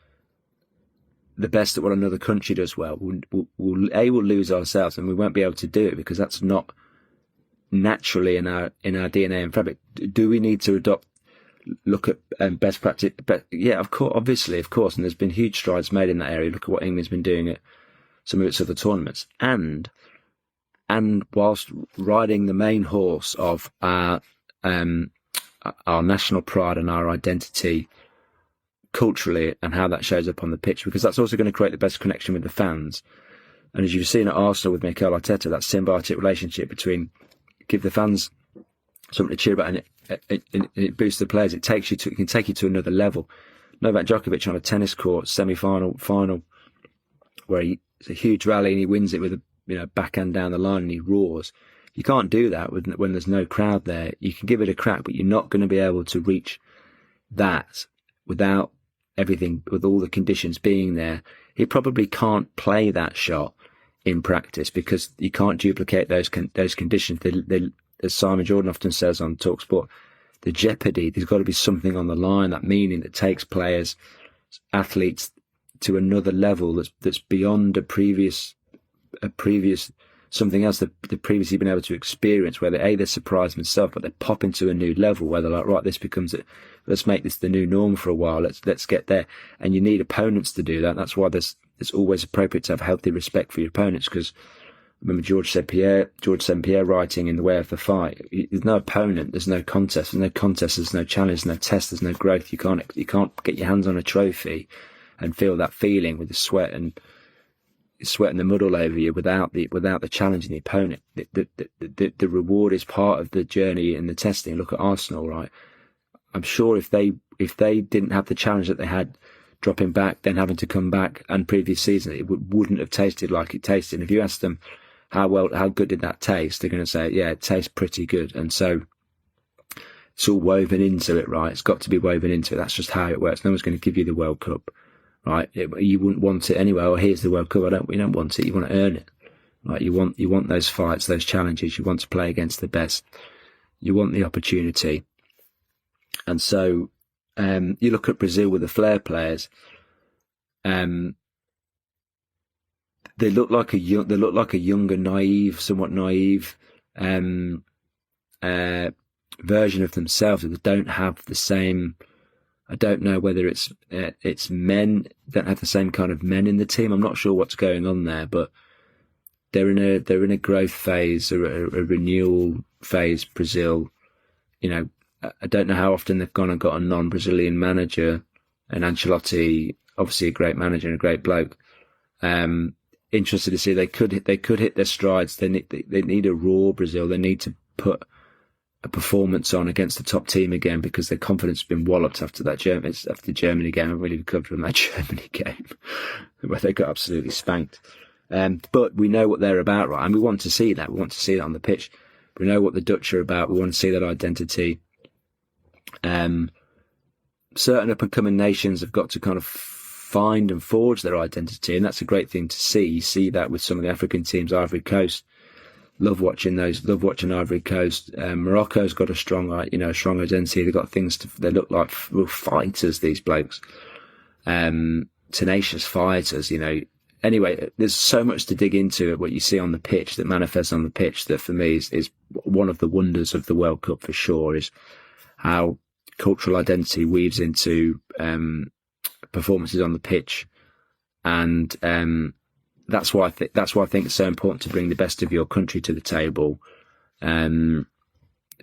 the best at what another country does well, we'll lose ourselves, and we won't be able to do it, because that's not naturally in our DNA and fabric. Do we need to look at best practice? But yeah, of course, obviously, of course, and there's been huge strides made in that area. Look at what England's been doing at some of its other tournaments, and whilst riding the main horse of our national pride and our identity culturally, and how that shows up on the pitch, because that's also going to create the best connection with the fans. And as you've seen at Arsenal with Mikel Arteta, that symbiotic relationship between give the fans something to cheer about, and it boosts the players. It can take you to another level. Novak Djokovic on a tennis court, semi-final, final, where it's a huge rally and he wins it with a backhand down the line and he roars. You can't do that when there's no crowd there. You can give it a crack, but you're not going to be able to reach that without everything, with all the conditions being there. He probably can't play that shot in practice because you can't duplicate those conditions. As Simon Jordan often says on TalkSport, the jeopardy, there's got to be something on the line, that meaning that takes players, athletes to another level that's beyond a previous a previous, something else that they've previously been able to experience, where they're surprised themselves, but they pop into a new level where they're like, right, this becomes it. Let's make this the new norm for a while. Let's get there. And you need opponents to do that. That's why it's always appropriate to have healthy respect for your opponents, because remember George St. Pierre writing in The Way of the Fight, there's no opponent, there's no contest, there's no challenge, no test, there's no growth. You can't get your hands on a trophy and feel that feeling with the sweat and the mud all over you without the challenge in the opponent. The reward is part of the journey and the testing. Look at Arsenal, right? I'm sure if they didn't have the challenge that they had, dropping back, then having to come back, and previous season, it wouldn't have tasted like it tasted. And if you ask them how good did that taste, they're going to say, yeah, it tastes pretty good. And so it's all woven into it, right? It's got to be woven into it. That's just how it works. No one's going to give you the World Cup, right? You wouldn't want it anyway. Oh, here's the World Cup. We don't want it. You want to earn it, right? You want those fights, those challenges. You want to play against the best. You want the opportunity. And so, you look at Brazil with the flair players. They look like a younger, somewhat naive version of themselves. They don't have the same. I don't know whether it's men, don't have the same kind of men in the team. I'm not sure what's going on there, but they're in a growth phase, a renewal phase. Brazil, I don't know how often they've gone and got a non-Brazilian manager, and Ancelotti, obviously a great manager and a great bloke. Interested to see they could hit their strides. They need a raw Brazil. They need to put a performance on against the top team again, because their confidence has been walloped after the Germany game. I've really recovered from that Germany game where they got absolutely spanked. But we know what they're about, right? And we want to see that. We want to see that on the pitch. We know what the Dutch are about. We want to see that identity. Certain up-and-coming nations have got to kind of find and forge their identity, and that's a great thing to see. You see that with some of the African teams. Ivory Coast, love watching Ivory Coast. Morocco's got a strong identity. They've got they look like real fighters, these blokes. Tenacious fighters, Anyway, there's so much to dig into what you see on the pitch, that manifests on the pitch, that for me is one of the wonders of the World Cup for sure, is how cultural identity weaves into performances on the pitch. And that's why I think it's so important to bring the best of your country to the table,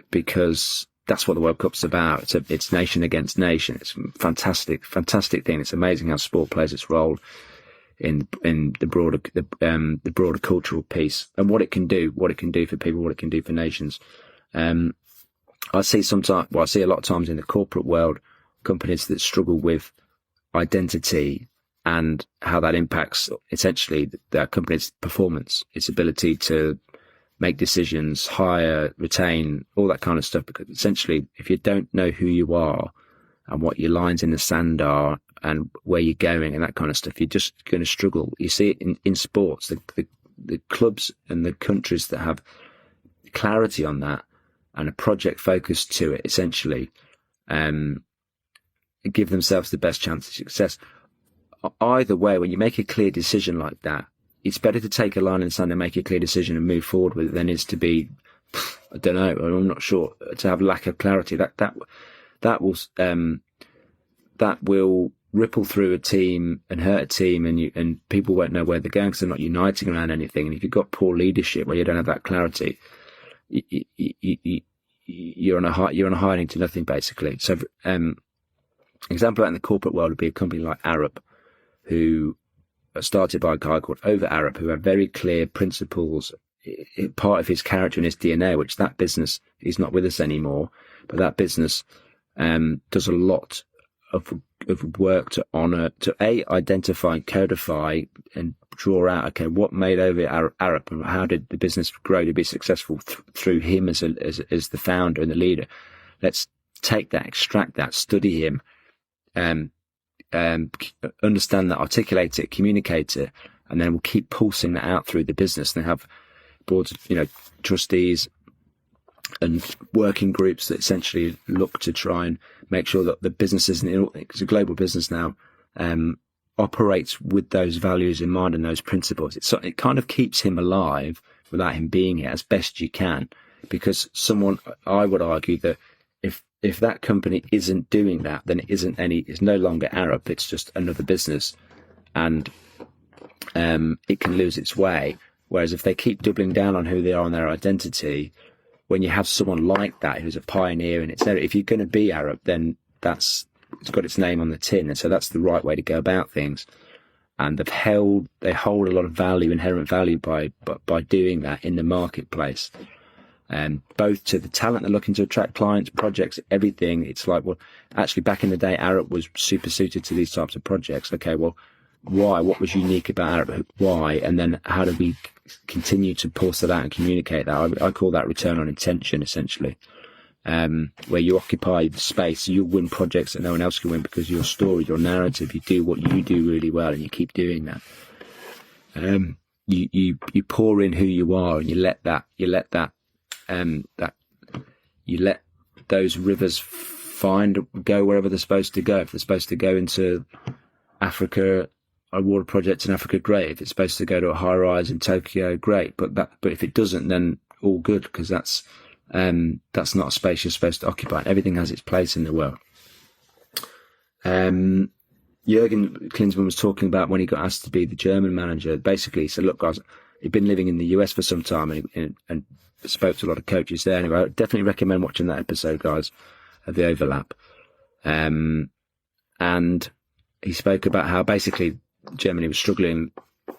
because that's what the World Cup's about. It's nation against nation. It's a fantastic thing. It's amazing how sport plays its role in the broader cultural piece, and what it can do for people, what it can do for nations. I see a lot of times in the corporate world, companies that struggle with identity and how that impacts essentially their company's performance, its ability to make decisions, hire, retain, all that kind of stuff. Because essentially, if you don't know who you are and what your lines in the sand are and where you're going and that kind of stuff, you're just going to struggle. You see it in sports, the clubs and the countries that have clarity on that and a project focus to it, essentially, give themselves the best chance of success. Either way, when you make a clear decision like that, it's better to take a line in the sand and make a clear decision and move forward with it than is to be, I don't know, I'm not sure, to have lack of clarity. That will ripple through a team and hurt a team, and people won't know where they're going because they're not uniting around anything. And if you've got poor leadership where you don't have that clarity, you're on a hiding to nothing, basically. So, example out in the corporate world would be a company like Arup, who started by a guy called Over Arup, who had very clear principles, part of his character and his DNA, which that business is not with us anymore, but that business does a lot of work to honour, to identify, codify, and draw out, okay, what made Over Arup and how did the business grow to be successful through him as the founder and the leader. Let's take that, extract that, study him, understand that, articulate it, communicate it, and then we'll keep pulsing that out through the business. And have boards of, trustees and working groups that essentially look to try and make sure that the businesses, because it's a global business now, operates with those values in mind and those principles, it kind of keeps him alive without him being here as best you can. Because I would argue that if that company isn't doing that, then it's no longer Arab, it's just another business, and it can lose its way. Whereas if they keep doubling down on who they are and their identity, when you have someone like that who's a pioneer in its area, if you're going to be Arab, then it's got its name on the tin, and so that's the right way to go about things. And they hold a lot of value, inherent value, by doing that in the marketplace. Both to the talent they're looking to attract, clients, projects, everything. It's like, well, actually back in the day, Arab was super suited to these types of projects. Okay, well, why? What was unique about Arab? Why? And then how do we continue to pulse that out and communicate that? I call that return on intention, essentially. Where you occupy the space, you win projects that no one else can win because your story, your narrative, you do what you do really well, and you keep doing that. You pour in who you are, and you let those rivers go wherever they're supposed to go. If they're supposed to go into Africa, a water project in Africa, great. If it's supposed to go to a high rise in Tokyo, great. But if it doesn't, then all good, because that's not a space you're supposed to occupy. Everything has its place in the world. Jurgen Klinsmann was talking about when he got asked to be the German manager. Basically, he said, look, guys, he'd been living in the US for some time and spoke to a lot of coaches there. Anyway, I definitely recommend watching that episode, guys, of The Overlap. And he spoke about how basically Germany was struggling. A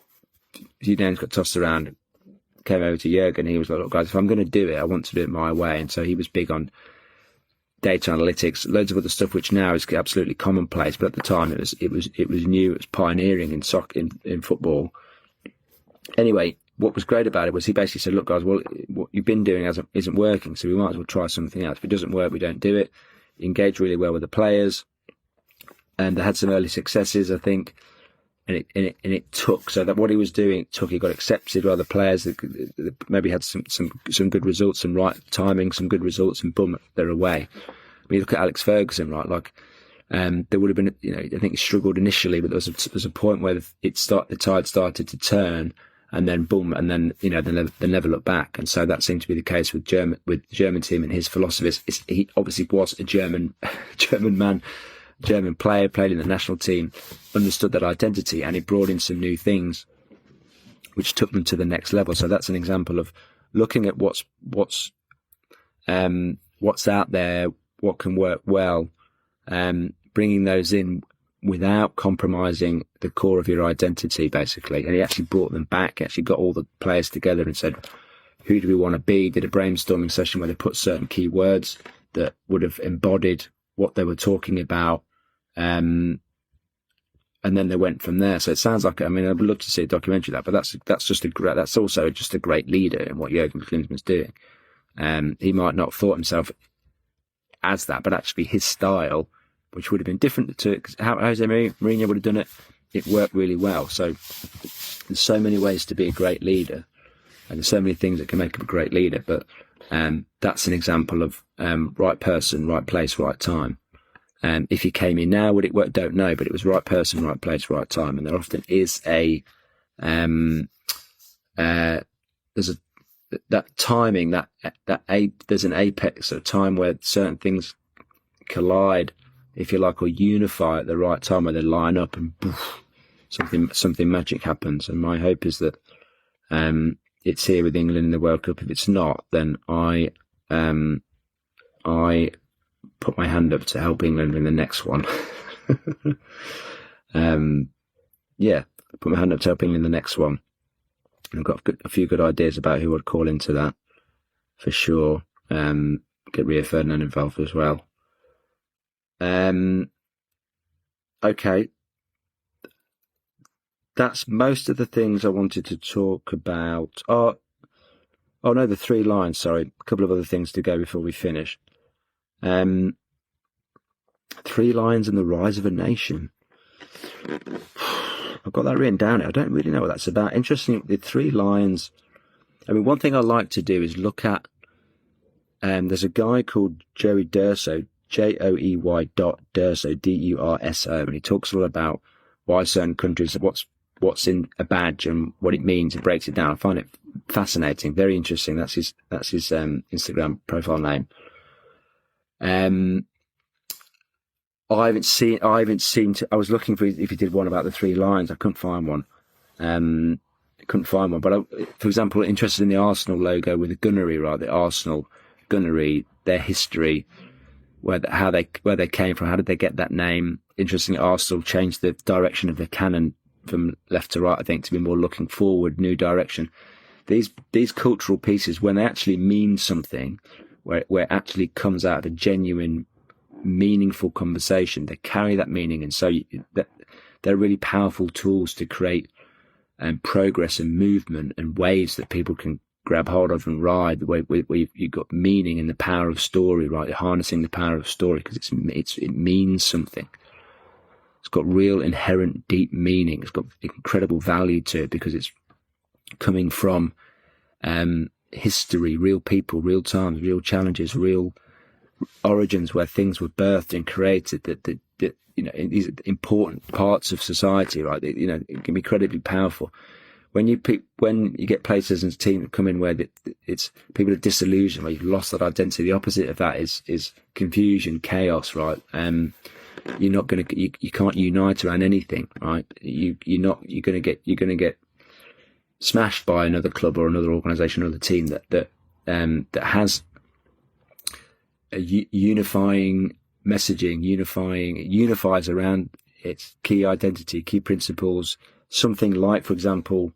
few names got tossed around. Came over to Jurgen. He was like, look, guys, if I'm going to do it, I want to do it my way. And so he was big on data analytics, loads of other stuff, which now is absolutely commonplace. But at the time, it was new. It was pioneering in soccer, in football. Anyway, what was great about it was he basically said, look, guys, well, what you've been doing isn't working, so we might as well try something else. If it doesn't work, we don't do it. He engaged really well with the players, and they had some early successes, I think. And it took, so that what he was doing took. He got accepted by the players. Maybe had some good results, some right timing, some good results, and boom, they're away. When you look at Alex Ferguson, right? Like, there would have been, I think he struggled initially, but there was a point where the tide started to turn, and then boom, and then they never look back. And so that seemed to be the case with the German team and his philosophies. He obviously was a German man. German player, played in the national team, understood that identity, and he brought in some new things which took them to the next level. So that's an example of looking at what's out there, what can work well, bringing those in without compromising the core of your identity, basically. And he actually brought them back, actually got all the players together and said, who do we want to be? Did a brainstorming session where they put certain key words that would have embodied what they were talking about. And then they went from there. So it sounds like, I would love to see a documentary of that, but that's also just a great leader in what Jurgen Klinsmann's doing. He might not have thought himself as that, but actually his style, which would have been different to how Jose Mourinho would have done it, it worked really well. So there's so many ways to be a great leader, and there's so many things that can make him a great leader, but that's an example of right person, right place, right time. If he came in now, would it work? Don't know, but it was right person, right place, right time. And there often is there's that timing, there's an apex, a time where certain things collide, if you like, or unify at the right time, where they line up and poof, something magic happens. And my hope is that it's here with England in the World Cup. If it's not, then I put my hand up to help England in the next one. Put my hand up to help England in the next one. I've got a few good ideas about who I'd call into that, for sure. Get Rio Ferdinand involved as well. Okay. That's most of the things I wanted to talk about. Oh no, the 3 lines, sorry. A couple of other things to go before we finish. 3 lines and the rise of a nation. I've got that written down. I don't really know what that's about. Interesting, the 3 lines. One thing I like to do is look at, there's a guy called Joey Durso, Joey Durso, Durso, and he talks a lot about why certain countries, what's in a badge and what it means, and breaks it down. I find it fascinating, very interesting. That's his Instagram profile name. I haven't seen. I was looking for if he did one about the 3 lions. I couldn't find one. But for example, interested in the Arsenal logo with the gunnery, right? The Arsenal gunnery, their history, where they came from. How did they get that name? Interestingly, Arsenal changed the direction of their cannon from left to right, I think, to be more looking forward, new direction. These cultural pieces, when they actually mean something, where it actually comes out of a genuine, meaningful conversation, they carry that meaning, and so they're really powerful tools to create progress and movement and waves that people can grab hold of and ride. The way you've got meaning and the power of story, right? You're harnessing the power of story because it means something. It's got real inherent deep meaning. It's got incredible value to it because it's coming from history, real people, real times, real challenges, real origins where things were birthed and created that these important parts of society, right? It can be incredibly powerful. When you get places and teams that come in where it's people are disillusioned, where you've lost that identity, the opposite of that is confusion, chaos, right? You can't unite around anything, right? You're gonna get smashed by another club or another organisation, another team that has a unifying messaging, unifies around its key identity, key principles. Something like, for example,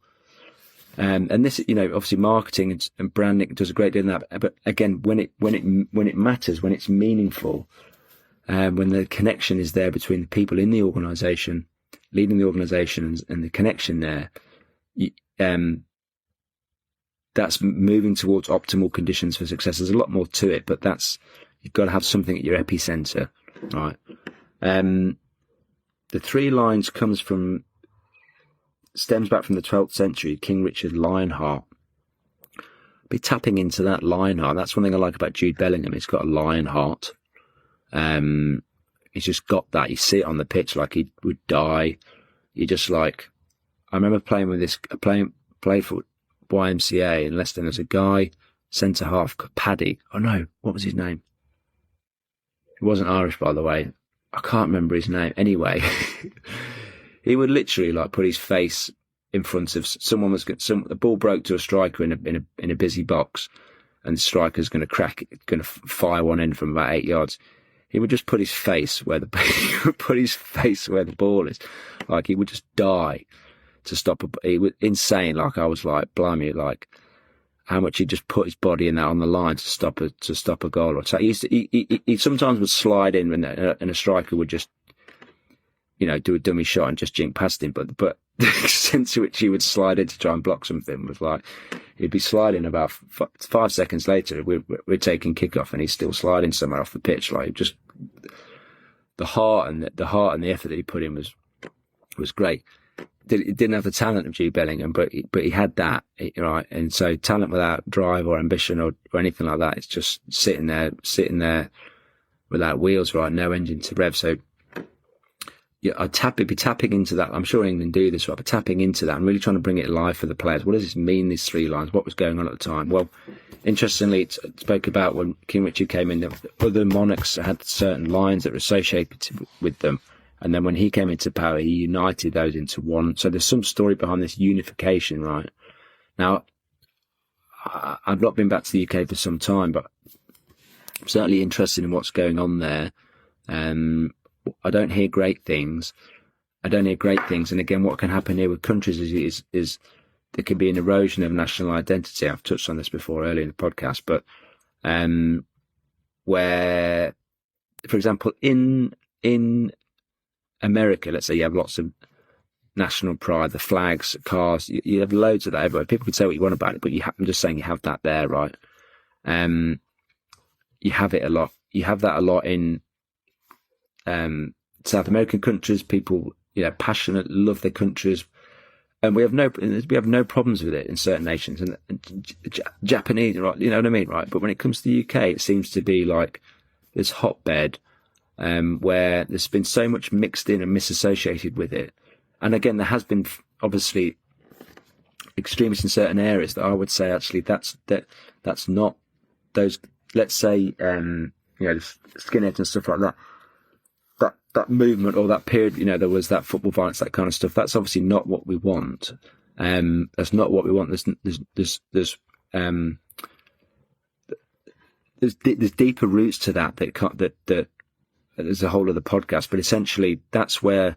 and this, obviously marketing and branding does a great deal in that. But again, when it matters, when it's meaningful, when the connection is there between the people in the organisation, leading the organisation, and the connection there, that's moving towards optimal conditions for success. There's a lot more to it, but you've got to have something at your epicenter, right? The 3 lines stems back from the 12th century, King Richard Lionheart. Be tapping into that Lionheart. That's one thing I like about Jude Bellingham. He's got a lion heart. He's just got that. You see it on the pitch, like he would die. You just like, I remember playing with played for YMCA in Leicester. There's a guy, centre half, Paddy. Oh no, what was his name? He wasn't Irish, by the way. I can't remember his name. Anyway, he would literally like put his face in front of the ball broke to a striker in a busy box, and the striker's going to fire one in from about 8 yards. He would just put his face where the ball is. Like he would just die to stop. He was insane. Like I was like, blimey, like how much he just put his body in that on the line to stop a goal. So he sometimes would slide in and a striker would just, do a dummy shot and just jink past him. But the extent to which he would slide in to try and block something was like, he'd be sliding about 5 seconds later. We're taking kickoff and he's still sliding somewhere off the pitch. Like just the heart and the effort that he put in was great. He didn't have the talent of Jude Bellingham, but he had that, right? And so talent without drive or ambition or anything like that, it's just sitting there without wheels, right? No engine to rev. So yeah, I'd be tapping into that. I'm sure England do this, right? But tapping into that and really trying to bring it alive for the players. What does this mean, these 3 lines? What was going on at the time? Well, interestingly, it spoke about when King Richard came in, the other monarchs had certain lines that were associated with them. And then when he came into power, he united those into one. So there's some story behind this unification, right? Now, I've not been back to the UK for some time, but I'm certainly interested in what's going on there. I don't hear great things. And again, what can happen here with countries is there can be an erosion of national identity. I've touched on this before earlier in the podcast, but where, for example, in America, let's say you have lots of national pride, the flags, cars, you have loads of that everywhere. People can say what you want about it, but I'm just saying you have that there, right? You have it a lot. You have that a lot in South American countries. People, passionate, love their countries, and we have no problems with it in certain nations. And Japanese, right? You know what I mean, right? But when it comes to the UK, it seems to be like this hotbed where there's been so much mixed in and misassociated with it. And again, there has been obviously extremists in certain areas that I would say actually that's not those, let's say, skinheads and stuff like that. That movement or that period, there was that football violence, that kind of stuff. That's obviously not what we want. That's not what we want. There's deeper roots to that that there's a whole other podcast. But essentially, that's where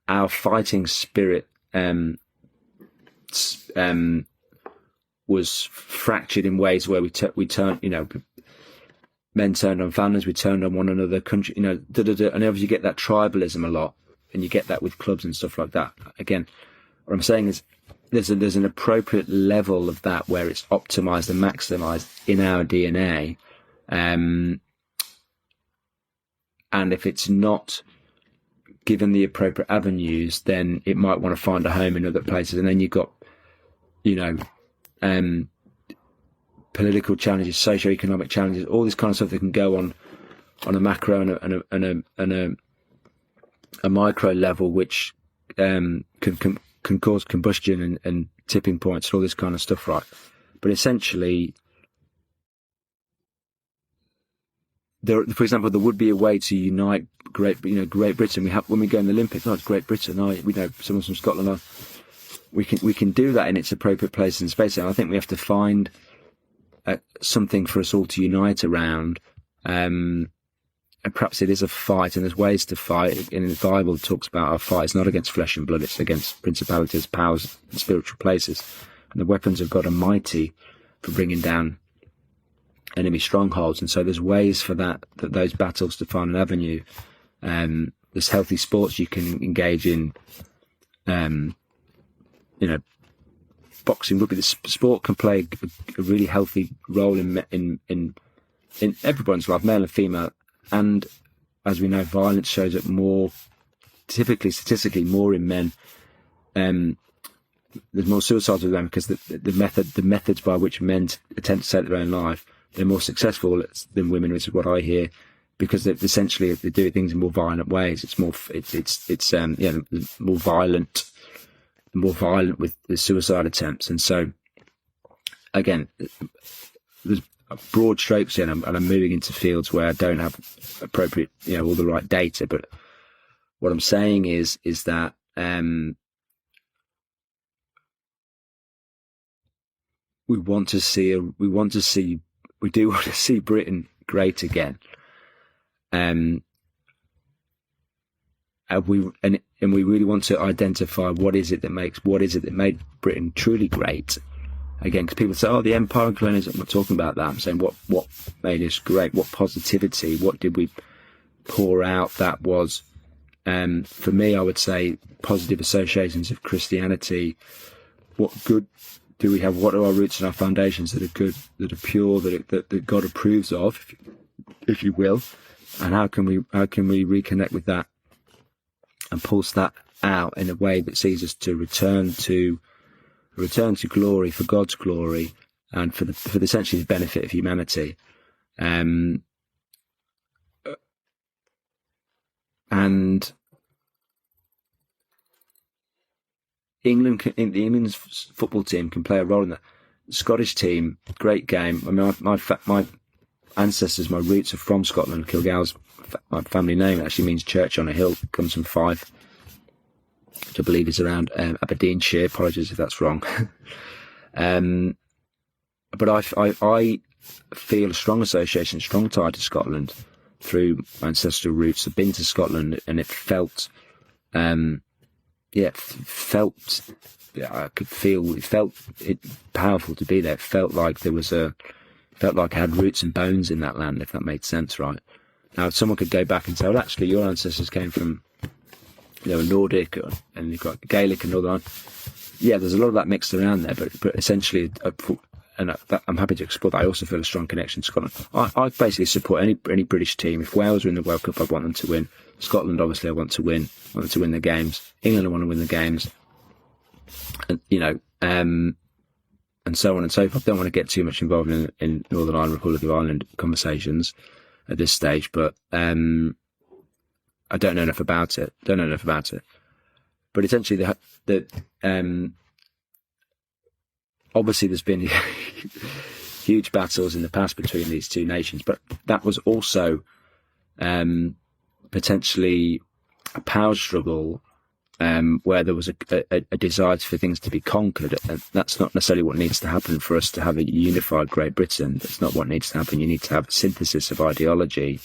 our fighting spirit was fractured in ways where we turned, men turned on families, we turned on one another, country, and obviously you get that tribalism a lot, and you get that with clubs and stuff like that. Again, what I'm saying is there's an appropriate level of that where it's optimized and maximized in our DNA, and if it's not given the appropriate avenues, then it might want to find a home in other places, and then you've got, political challenges, socio-economic challenges, all this kind of stuff that can go on a macro and a micro level, which can cause combustion and tipping points and all this kind of stuff, right? But essentially, for example, there would be a way to unite Great Britain. When we go in the Olympics, it's Great Britain. We know someone from Scotland. We can do that in its appropriate place and space. And I think we have to find something for us all to unite around. And perhaps it is a fight, and there's ways to fight. In the Bible, it talks about our fight is not against flesh and blood; it's against principalities, powers, and spiritual places. And the weapons of God are mighty for bringing down enemy strongholds. And so there's ways for those battles to find an avenue. There's healthy sports you can engage in. Boxing, rugby. The sport can play a really healthy role in everyone's life, male and female. And as we know, violence shows up more, typically statistically, more in men. There's more suicides with men because the methods by which men attempt to take their own life, they're more successful than women, which is what I hear, because they do things in more violent ways. It's more violent with the suicide attempts. And so, again, there's broad strokes here, and I'm moving into fields where I don't have appropriate, all the right data. But what I'm saying is that we do want to see Britain great again. We really want to identify what is it that made Britain truly great. Again, because people say, the empire and colonialism, I'm not talking about that. I'm saying what made us great, what positivity, what did we pour out that was, for me, I would say positive associations of Christianity. What good do we have? What are our roots and our foundations that are good, that are pure, that God approves of, if you will? And how can we reconnect with that and pulse that out in a way that sees us to return to glory, for God's glory, and for essentially the benefit of humanity. And England's football team can play a role in that. The Scottish team, great game. I mean, my ancestors, my roots are from Scotland. Kilgal's my family name. It actually means church on a hill. It comes from Fife, which I believe is around Aberdeenshire. Apologies if that's wrong. But I feel a strong association, strong tie to Scotland through my ancestral roots. I've been to Scotland, and it felt, I could feel, it felt powerful to be there. It felt like felt like I had roots and bones in that land, if that made sense, right? Now, if someone could go back and say, well, actually, your ancestors came from, Nordic, and you've got Gaelic and all that. Yeah, there's a lot of that mixed around there, but essentially, I'm happy to explore that. I also feel a strong connection to Scotland. I basically support any British team. If Wales are in the World Cup, I want them to win. Scotland, obviously, I want to win. I want them to win the games. England, I want to win the games. And, and so on and so forth. I don't want to get too much involved in Northern Ireland, Republic of Ireland conversations at this stage, but I don't know enough about it. But essentially, obviously there's been huge battles in the past between these two nations, but that was also potentially a power struggle where there was a desire for things to be conquered. And that's not necessarily what needs to happen for us to have a unified Great Britain. That's not what needs to happen. You need to have a synthesis of ideology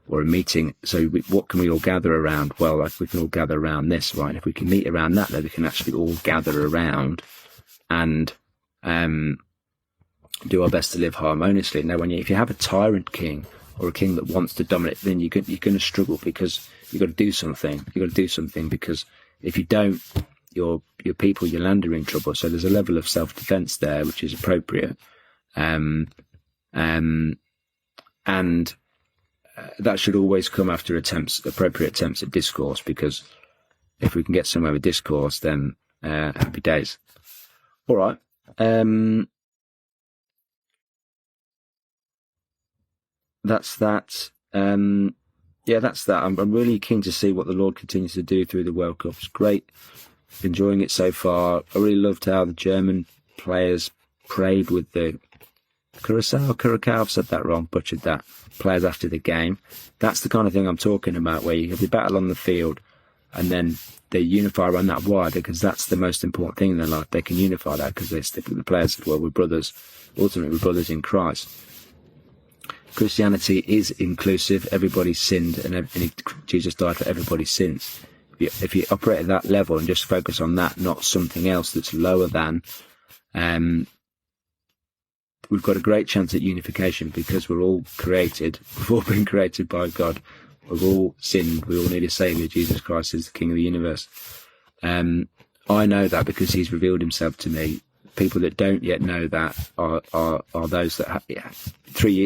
or a meeting. So what can we all gather around? Well, like, we can all gather around this, right? If we can meet around that, then we can actually all gather around and do our best to live harmoniously. Now, if you have a tyrant king or a king that wants to dominate, then you're going to struggle, because you've got to do something. You've got to do something, because if you don't, your people, your land are in trouble. So there's a level of self-defense there, which is appropriate. And that should always come after appropriate attempts at discourse, because if we can get somewhere with discourse, then happy days. All right. That's that. That's that. I'm really keen to see what the Lord continues to do through the World Cup. It's great. Enjoying it so far. I really loved how the German players prayed with the Curacao, I've said that wrong, butchered that, players after the game. That's the kind of thing I'm talking about, where you have the battle on the field and then they unify around that why, because that's the most important thing in their life. They can unify that because the players said, well, we're brothers. Ultimately, we're brothers in Christ. Christianity is inclusive. Everybody's sinned, and Jesus died for everybody's sins. If you operate at that level and just focus on that, not something else that's lower than, we've got a great chance at unification, because we're all created. We've all been created by God. We've all sinned. We all need a saviour. Jesus Christ is the King of the universe. I know that because he's revealed himself to me. People that don't yet know that are those that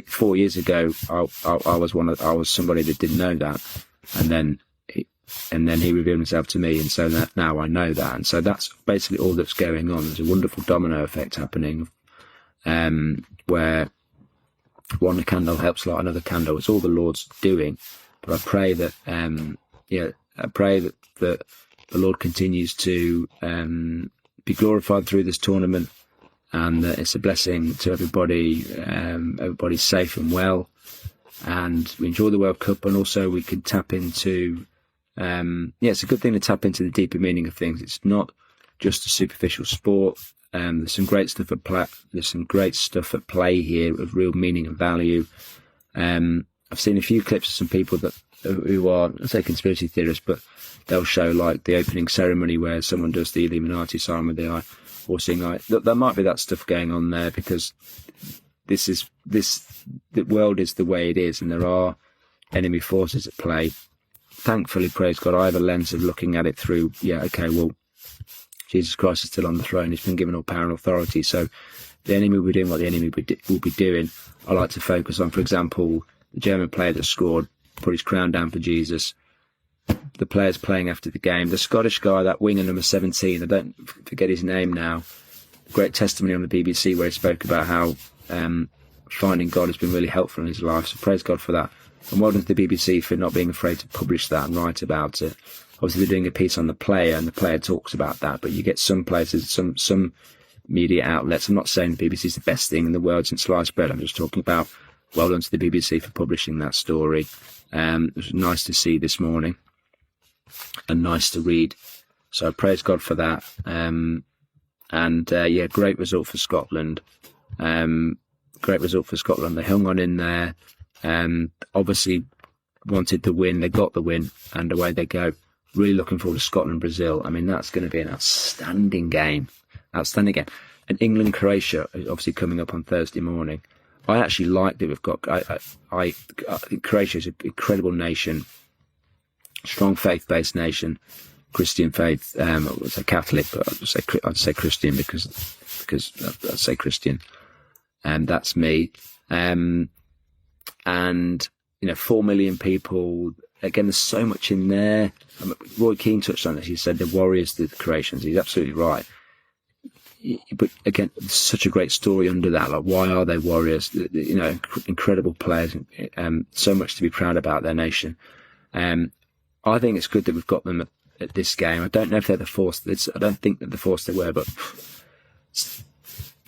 4 years ago I was somebody that didn't know that, and then he revealed himself to me, and so that now I know that, and so that's basically all that's going on. There's a wonderful domino effect happening, where one candle helps light another candle. It's all the Lord's doing, but I pray that that the Lord continues to be glorified through this tournament, and that it's a blessing to everybody. Everybody's safe and well, and we enjoy the World Cup, and also we can tap into it's a good thing to tap into the deeper meaning of things. It's not just a superficial sport. There's some great stuff at play. There's some great stuff at play here of real meaning and value. I've seen a few clips of some people who are, let's say, conspiracy theorists, but they'll show like the opening ceremony where someone does the Illuminati sign with the eye, or seeing like there might be that stuff going on there, because the world is the way it is, and there are enemy forces at play. Thankfully, praise God, I have a lens of looking at it through. Jesus Christ is still on the throne. He's been given all power and authority. So the enemy will be doing what the enemy will be doing. I like to focus on, for example, the German player that scored, put his crown down for Jesus. The players playing after the game. The Scottish guy, that winger number 17, I don't forget his name now. Great testimony on the BBC where he spoke about how finding God has been really helpful in his life. So praise God for that. And well done to the BBC for not being afraid to publish that and write about it. Obviously, they're doing a piece on the player, and the player talks about that. But you get some places, some media outlets. I'm not saying the BBC is the best thing in the world since sliced bread. I'm just talking about well done to the BBC for publishing that story. It was nice to see this morning, and nice to read. So praise God for that. Great result for Scotland. Great result for Scotland. They hung on in there. Obviously wanted the win. They got the win, and away they go. Really looking forward to Scotland-Brazil. I mean, that's going to be an outstanding game. Outstanding game. And England-Croatia is obviously coming up on Thursday morning. I actually like that we've got. I think Croatia is an incredible nation, strong faith-based nation, Christian faith. I would say Catholic, but I'd say Christian because I'd say Christian, and that's me. And 4 million people. Again, there's so much in there. Roy Keane touched on this. He said the Warriors, the Croatians. He's absolutely right. But again, such a great story under that. Like, why are they warriors? Incredible players. So much to be proud about their nation. I think it's good that we've got them at this game. I don't know if they're the force. I don't think they're the force they were, but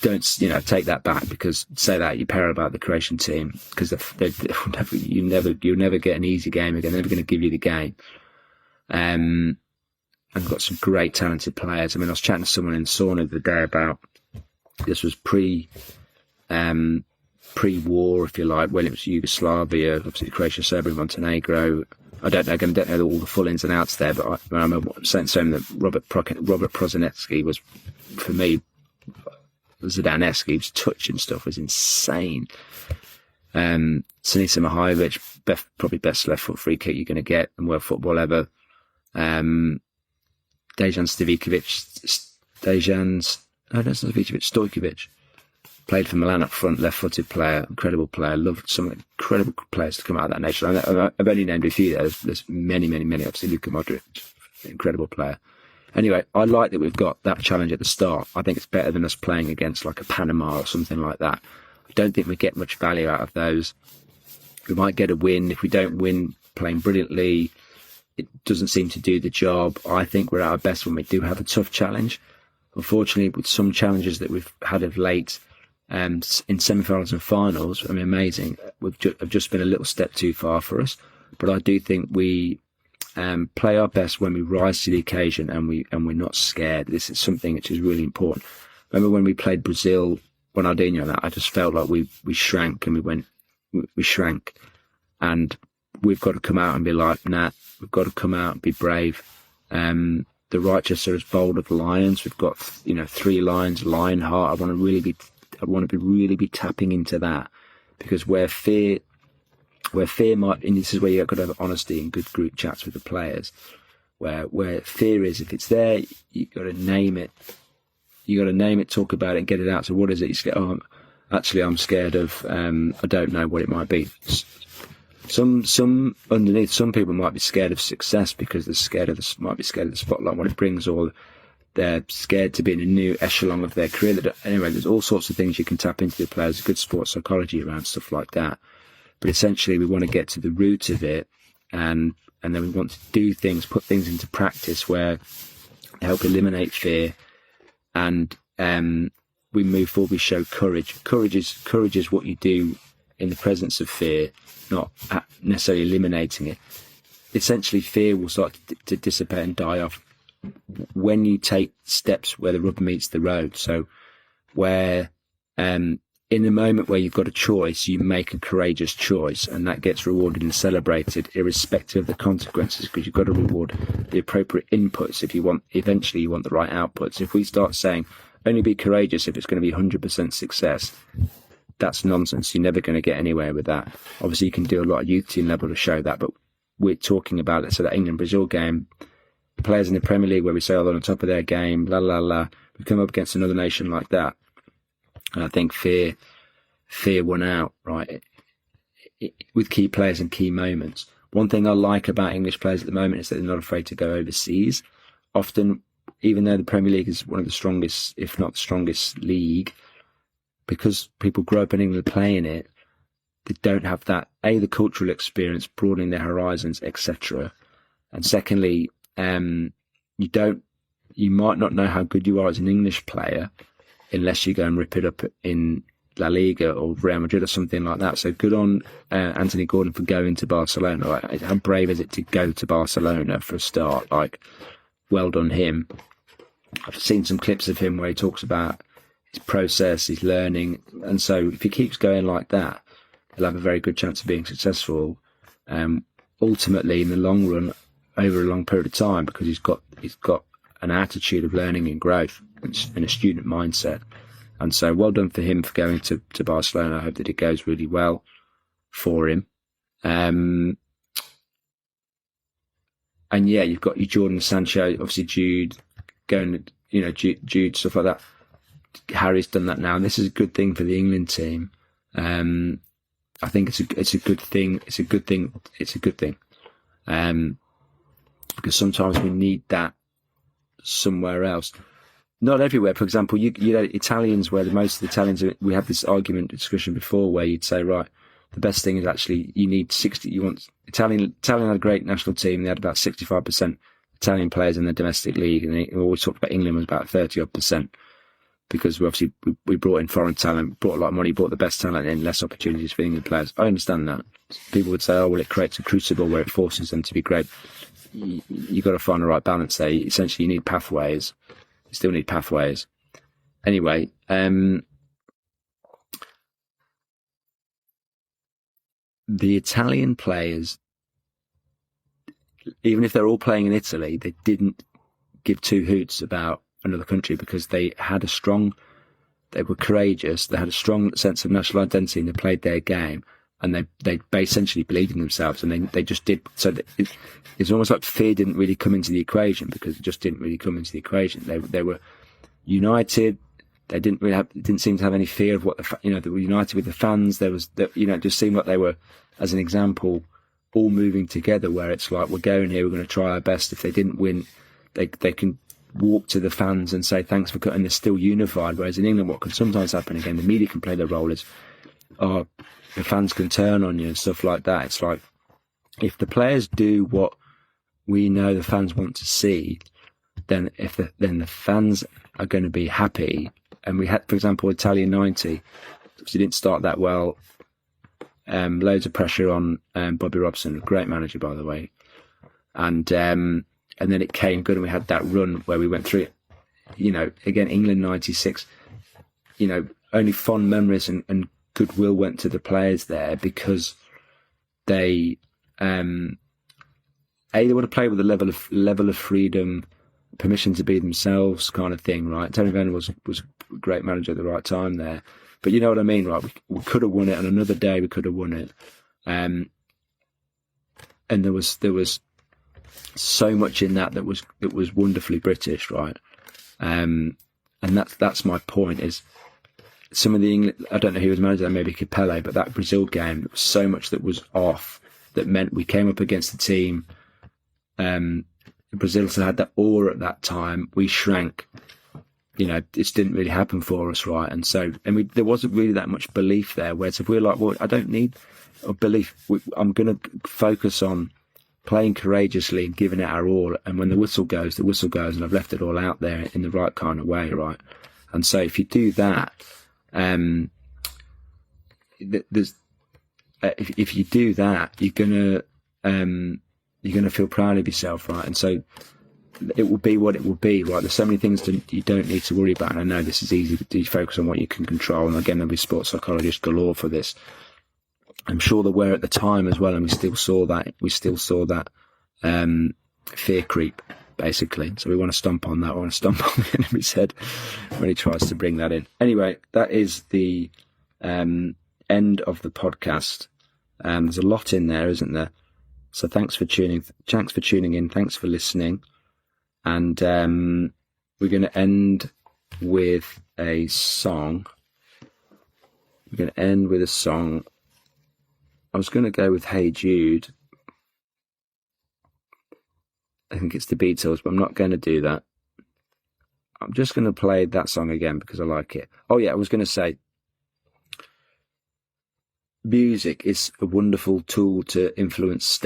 don't take that back, because say that you're paranoid about the Croatian team, because you'll never get an easy game again. They're never going to give you the game. And got some great talented players. I mean, I was chatting to someone in sauna the other day about, this was pre-war, if you like, when it was Yugoslavia, obviously Croatia, Serbia, Montenegro. I don't know all the full ins and outs there, but I remember saying that Robert Prozinecki was, for me, Zdaneski's touch and stuff was insane. Sinisa Mihajlovic, probably best left foot free kick you're going to get in world football ever. Dejan Stojkovic played for Milan up front, left-footed player, incredible player. Loved some incredible players to come out of that nation. I've only named a few there. There's many. Obviously, Luka Modric, incredible player. Anyway, I like that we've got that challenge at the start. I think it's better than us playing against like a Panama or something like that. I don't think we get much value out of those. We might get a win. If we don't win playing brilliantly, it doesn't seem to do the job. I think we're at our best when we do have a tough challenge. Unfortunately, with some challenges that we've had of late, in semi-finals and finals, I mean, amazing. Have just been a little step too far for us. But I do think we play our best when we rise to the occasion and we're not scared. This is something which is really important. Remember when we played Brazil, Ronaldinho, and that, I just felt like we shrank and we shrank. And we've got to come out and be like, nah, we've got to come out and be brave. The righteous are as bold as lions. We've got, 3 lions, lion heart. I want to really be tapping into that, because where fear might, and this is where you've got to have honesty and good group chats with the players, where fear is, if it's there, you've got to name it. You got to name it, talk about it, and get it out. So what is it? You say, I'm scared of, I don't know what it might be. Some underneath, some people might be scared of success because they're might be scared of the spotlight, what it brings, or they're scared to be in a new echelon of their career. Anyway, there's all sorts of things you can tap into the players, good sports psychology around stuff like that. But essentially, we want to get to the root of it, and then we want to do things, put things into practice where they help eliminate fear, and we move forward. We show courage. Courage is what you do in the presence of fear, not necessarily eliminating it. Essentially, fear will start to dissipate and die off when you take steps where the rubber meets the road. So where in the moment where you've got a choice, you make a courageous choice, and that gets rewarded and celebrated irrespective of the consequences, because you've got to reward the appropriate inputs if you want the right outputs. If we start saying only be courageous if it's going to be 100% success, that's nonsense. You're never going to get anywhere with that. Obviously, you can do a lot of youth team level to show that, but we're talking about it. So that England-Brazil game, the players in the Premier League where we say, they're on top of their game, we come up against another nation like that. And I think fear won out, right? With key players and key moments. One thing I like about English players at the moment is that they're not afraid to go overseas. Often, even though the Premier League is one of the strongest, if not the strongest league, because people grow up in England playing it, they don't have that, the cultural experience, broadening their horizons, etc. And secondly, you might not know how good you are as an English player unless you go and rip it up in La Liga or Real Madrid or something like that. So good on Anthony Gordon for going to Barcelona. Like, how brave is it to go to Barcelona for a start? Like, well done him. I've seen some clips of him where he talks about his process, his learning, and so if he keeps going like that, he'll have a very good chance of being successful. Ultimately, in the long run, over a long period of time, because he's got an attitude of learning and growth and a student mindset. And so, well done for him for going to Barcelona. I hope that it goes really well for him. And yeah, you've got your Jordan Sancho, obviously Jude going, Jude, stuff like that. Harry's done that now, and this is a good thing for the England team. I think it's a good thing. It's a good thing. Because sometimes we need that somewhere else. Not everywhere. For example, you know, Italians, where most of the Italians, we had this discussion before where you'd say, right, the best thing is actually you need 60. Italian had a great national team. They had about 65% Italian players in the domestic league, and we always talked about England was about 30% because we brought in foreign talent, brought a lot of money, brought the best talent in, less opportunities for England players. I understand that. People would say, oh, well, it creates a crucible where it forces them to be great. You've got to find the right balance there. Essentially, you need pathways. You still need pathways. Anyway, the Italian players, even if they're all playing in Italy, they didn't give two hoots about another country because they were courageous, they had a strong sense of national identity, and they played their game, and they essentially believed in themselves, and they just did. So it's almost like fear didn't really come into the equation because it just didn't really come into the equation. They were united. They didn't seem to have any fear of what they were united with the fans. It just seemed like they were, as an example, all moving together, where it's like, we're going here, we're going to try our best. If they didn't win, they can walk to the fans and say thanks for cutting. They're still unified. Whereas in England, what can sometimes happen, again, the media can play their role, is the fans can turn on you and stuff like that. It's like, if the players do what we know the fans want to see, then the fans are going to be happy. And we had, for example, Italian 90, which didn't start that well. Loads of pressure on Bobby Robson, a great manager, by the way. And then it came good, and we had that run where we went through it. Again, England 96, only fond memories and goodwill went to the players there because they want to play with a level of freedom, permission to be themselves, kind of thing, right? Tony Venner was a great manager at the right time there, but you know what I mean, right? We could have won it on another day. We could have won it, and there was so much in that was wonderfully British, right? And that's my point. Is some of the England, I don't know who was manager there, maybe Capello, but that Brazil game, there was so much that was off that meant we came up against the team. Brazil still had that aura at that time. We shrank. This didn't really happen for us, right? And so, there wasn't really that much belief there. Whereas if we're like, well, I don't need a belief. I'm going to focus on playing courageously and giving it our all. And when the whistle goes, and I've left it all out there in the right kind of way, right? And so, if you do that, if you do that, you're gonna feel proud of yourself, right? And so it will be what it will be, right? There's so many things that you don't need to worry about. And I know this is easy to focus on what you can control. And again, there'll be sports psychologists galore for this. I'm sure there were at the time as well, and we still saw that fear creep, basically. So we want to stomp on that. We want to stomp on the enemy's head when he tries to bring that in. Anyway, that is the end of the podcast. There's a lot in there, isn't there? So thanks for tuning in. Thanks for listening. And we're going to end with a song. I was going to go with Hey Jude. I think it's the Beatles, but I'm not going to do that. I'm just going to play that song again because I like it. Oh yeah, I was going to say, music is a wonderful tool to influence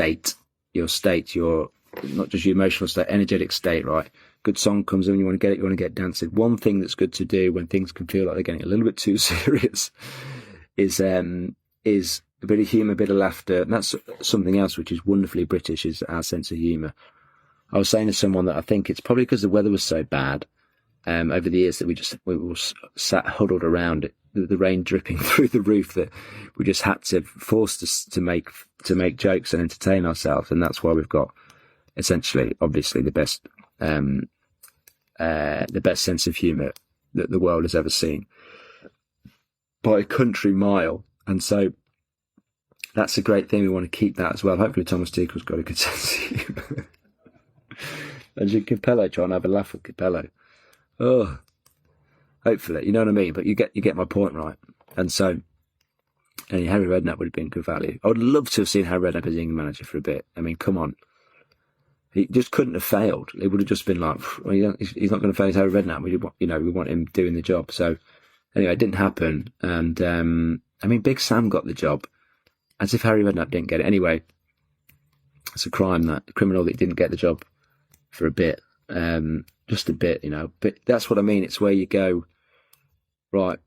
your not just your emotional state, energetic state, right? Good song comes in, you want to get dancing. One thing that's good to do when things can feel like they're getting a little bit too serious is a bit of humour, a bit of laughter. And that's something else which is wonderfully British, is our sense of humour. I was saying to someone that I think it's probably because the weather was so bad over the years that we were sat huddled around it, the rain dripping through the roof, that we just had to force us to make jokes and entertain ourselves. And that's why we've got essentially, obviously, the best sense of humour that the world has ever seen by a country mile. And so that's a great thing. We want to keep that as well. Hopefully Thomas Tuchel's got a good sense of humour. Imagine Capello trying to have a laugh with Capello. Oh, hopefully, you know what I mean. But you get my point, right? And so, Harry Redknapp would have been good value. I would love to have seen Harry Redknapp as England manager for a bit. I mean, come on, he just couldn't have failed. It would have just been like, well, he's not going to fail. He's Harry Redknapp. We want him doing the job. So anyway, it didn't happen. And Big Sam got the job, as if Harry Redknapp didn't get it. Anyway, it's a criminal that didn't get the job for a bit, just a bit, But that's what I mean. It's where you go, right,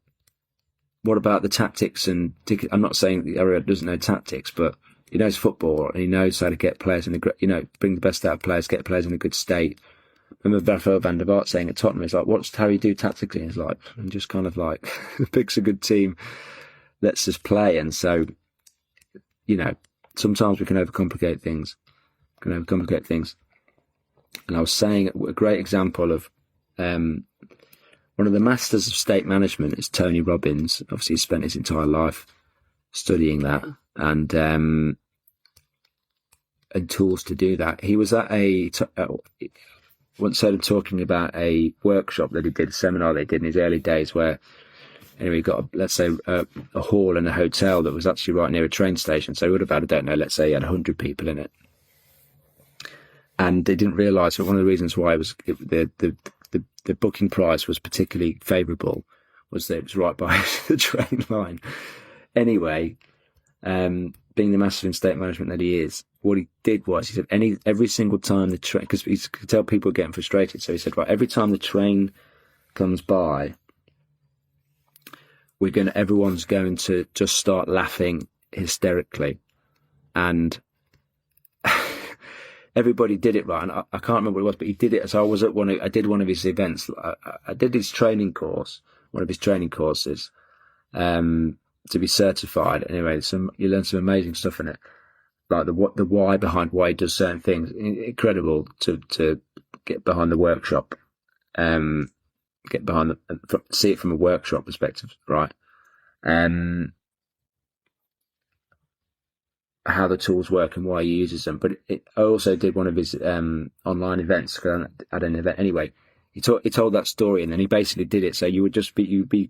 what about the tactics? And I'm not saying the area doesn't know tactics, but he knows football and he knows how to get players bring the best out of players, get players in a good state. I remember Rafael van der Vaart saying at Tottenham, it's like, what's how you do tactically? And it's like, and just kind of like, picks a good team, lets us play. And so, sometimes we can overcomplicate things. And I was saying a great example of one of the masters of state management is Tony Robbins. Obviously, he spent his entire life studying that and tools to do that. He was at once heard him talking about a workshop that he did, a seminar they did in his early days, where he got, let's say, a hall in a hotel that was actually right near a train station. So he would have had, I don't know, let's say he had 100 people in it. And they didn't realise that one of the reasons why the booking price was particularly favourable was that it was right by the train line. Anyway, being the master in state management that he is, what he did was, he said, every single time the train, because he could tell people were getting frustrated, so he said, right, every time the train comes by, everyone's going to just start laughing hysterically. And everybody did it right, and I can't remember what it was, but he did it. So I did one of his events. I did his training course, one of his training courses, to be certified. Anyway, you learn some amazing stuff in it, like the why behind why he does certain things. Incredible to get behind the workshop, see it from a workshop perspective, right? How the tools work and why he uses them. But I also did one of his online events at an event. Anyway, he told that story, and then he basically did it. So you'd be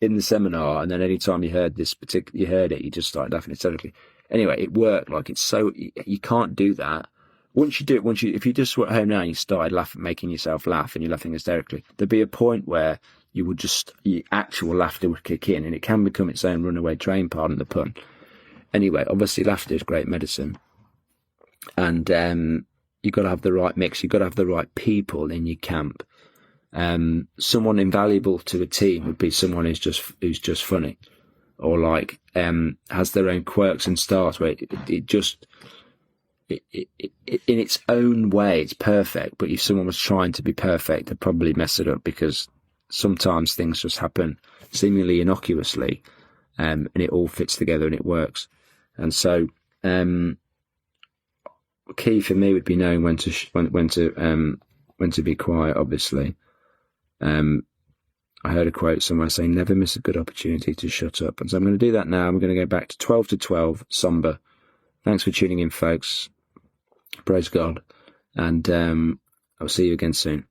in the seminar, and then any time you heard you just started laughing hysterically. Anyway, it worked. Like, it's so, you can't do that. Once you do it, if you just were at home now and you started laughing, making yourself laugh, and you're laughing hysterically, there'd be a point where you would actual laughter would kick in, and it can become its own runaway train, pardon the pun. Anyway, obviously laughter is great medicine, and you've got to have the right mix. You've got to have the right people in your camp. Someone invaluable to a team would be someone who's just funny, or like has their own quirks and stars, where it in its own way it's perfect. But if someone was trying to be perfect, they'd probably mess it up, because sometimes things just happen seemingly innocuously, and it all fits together and it works. And so, key for me would be knowing when to be quiet. Obviously, I heard a quote somewhere saying, "Never miss a good opportunity to shut up." And so I'm going to do that now. I'm going to go back to 12 to 12 somber. Thanks for tuning in, folks. Praise God, and I'll see you again soon.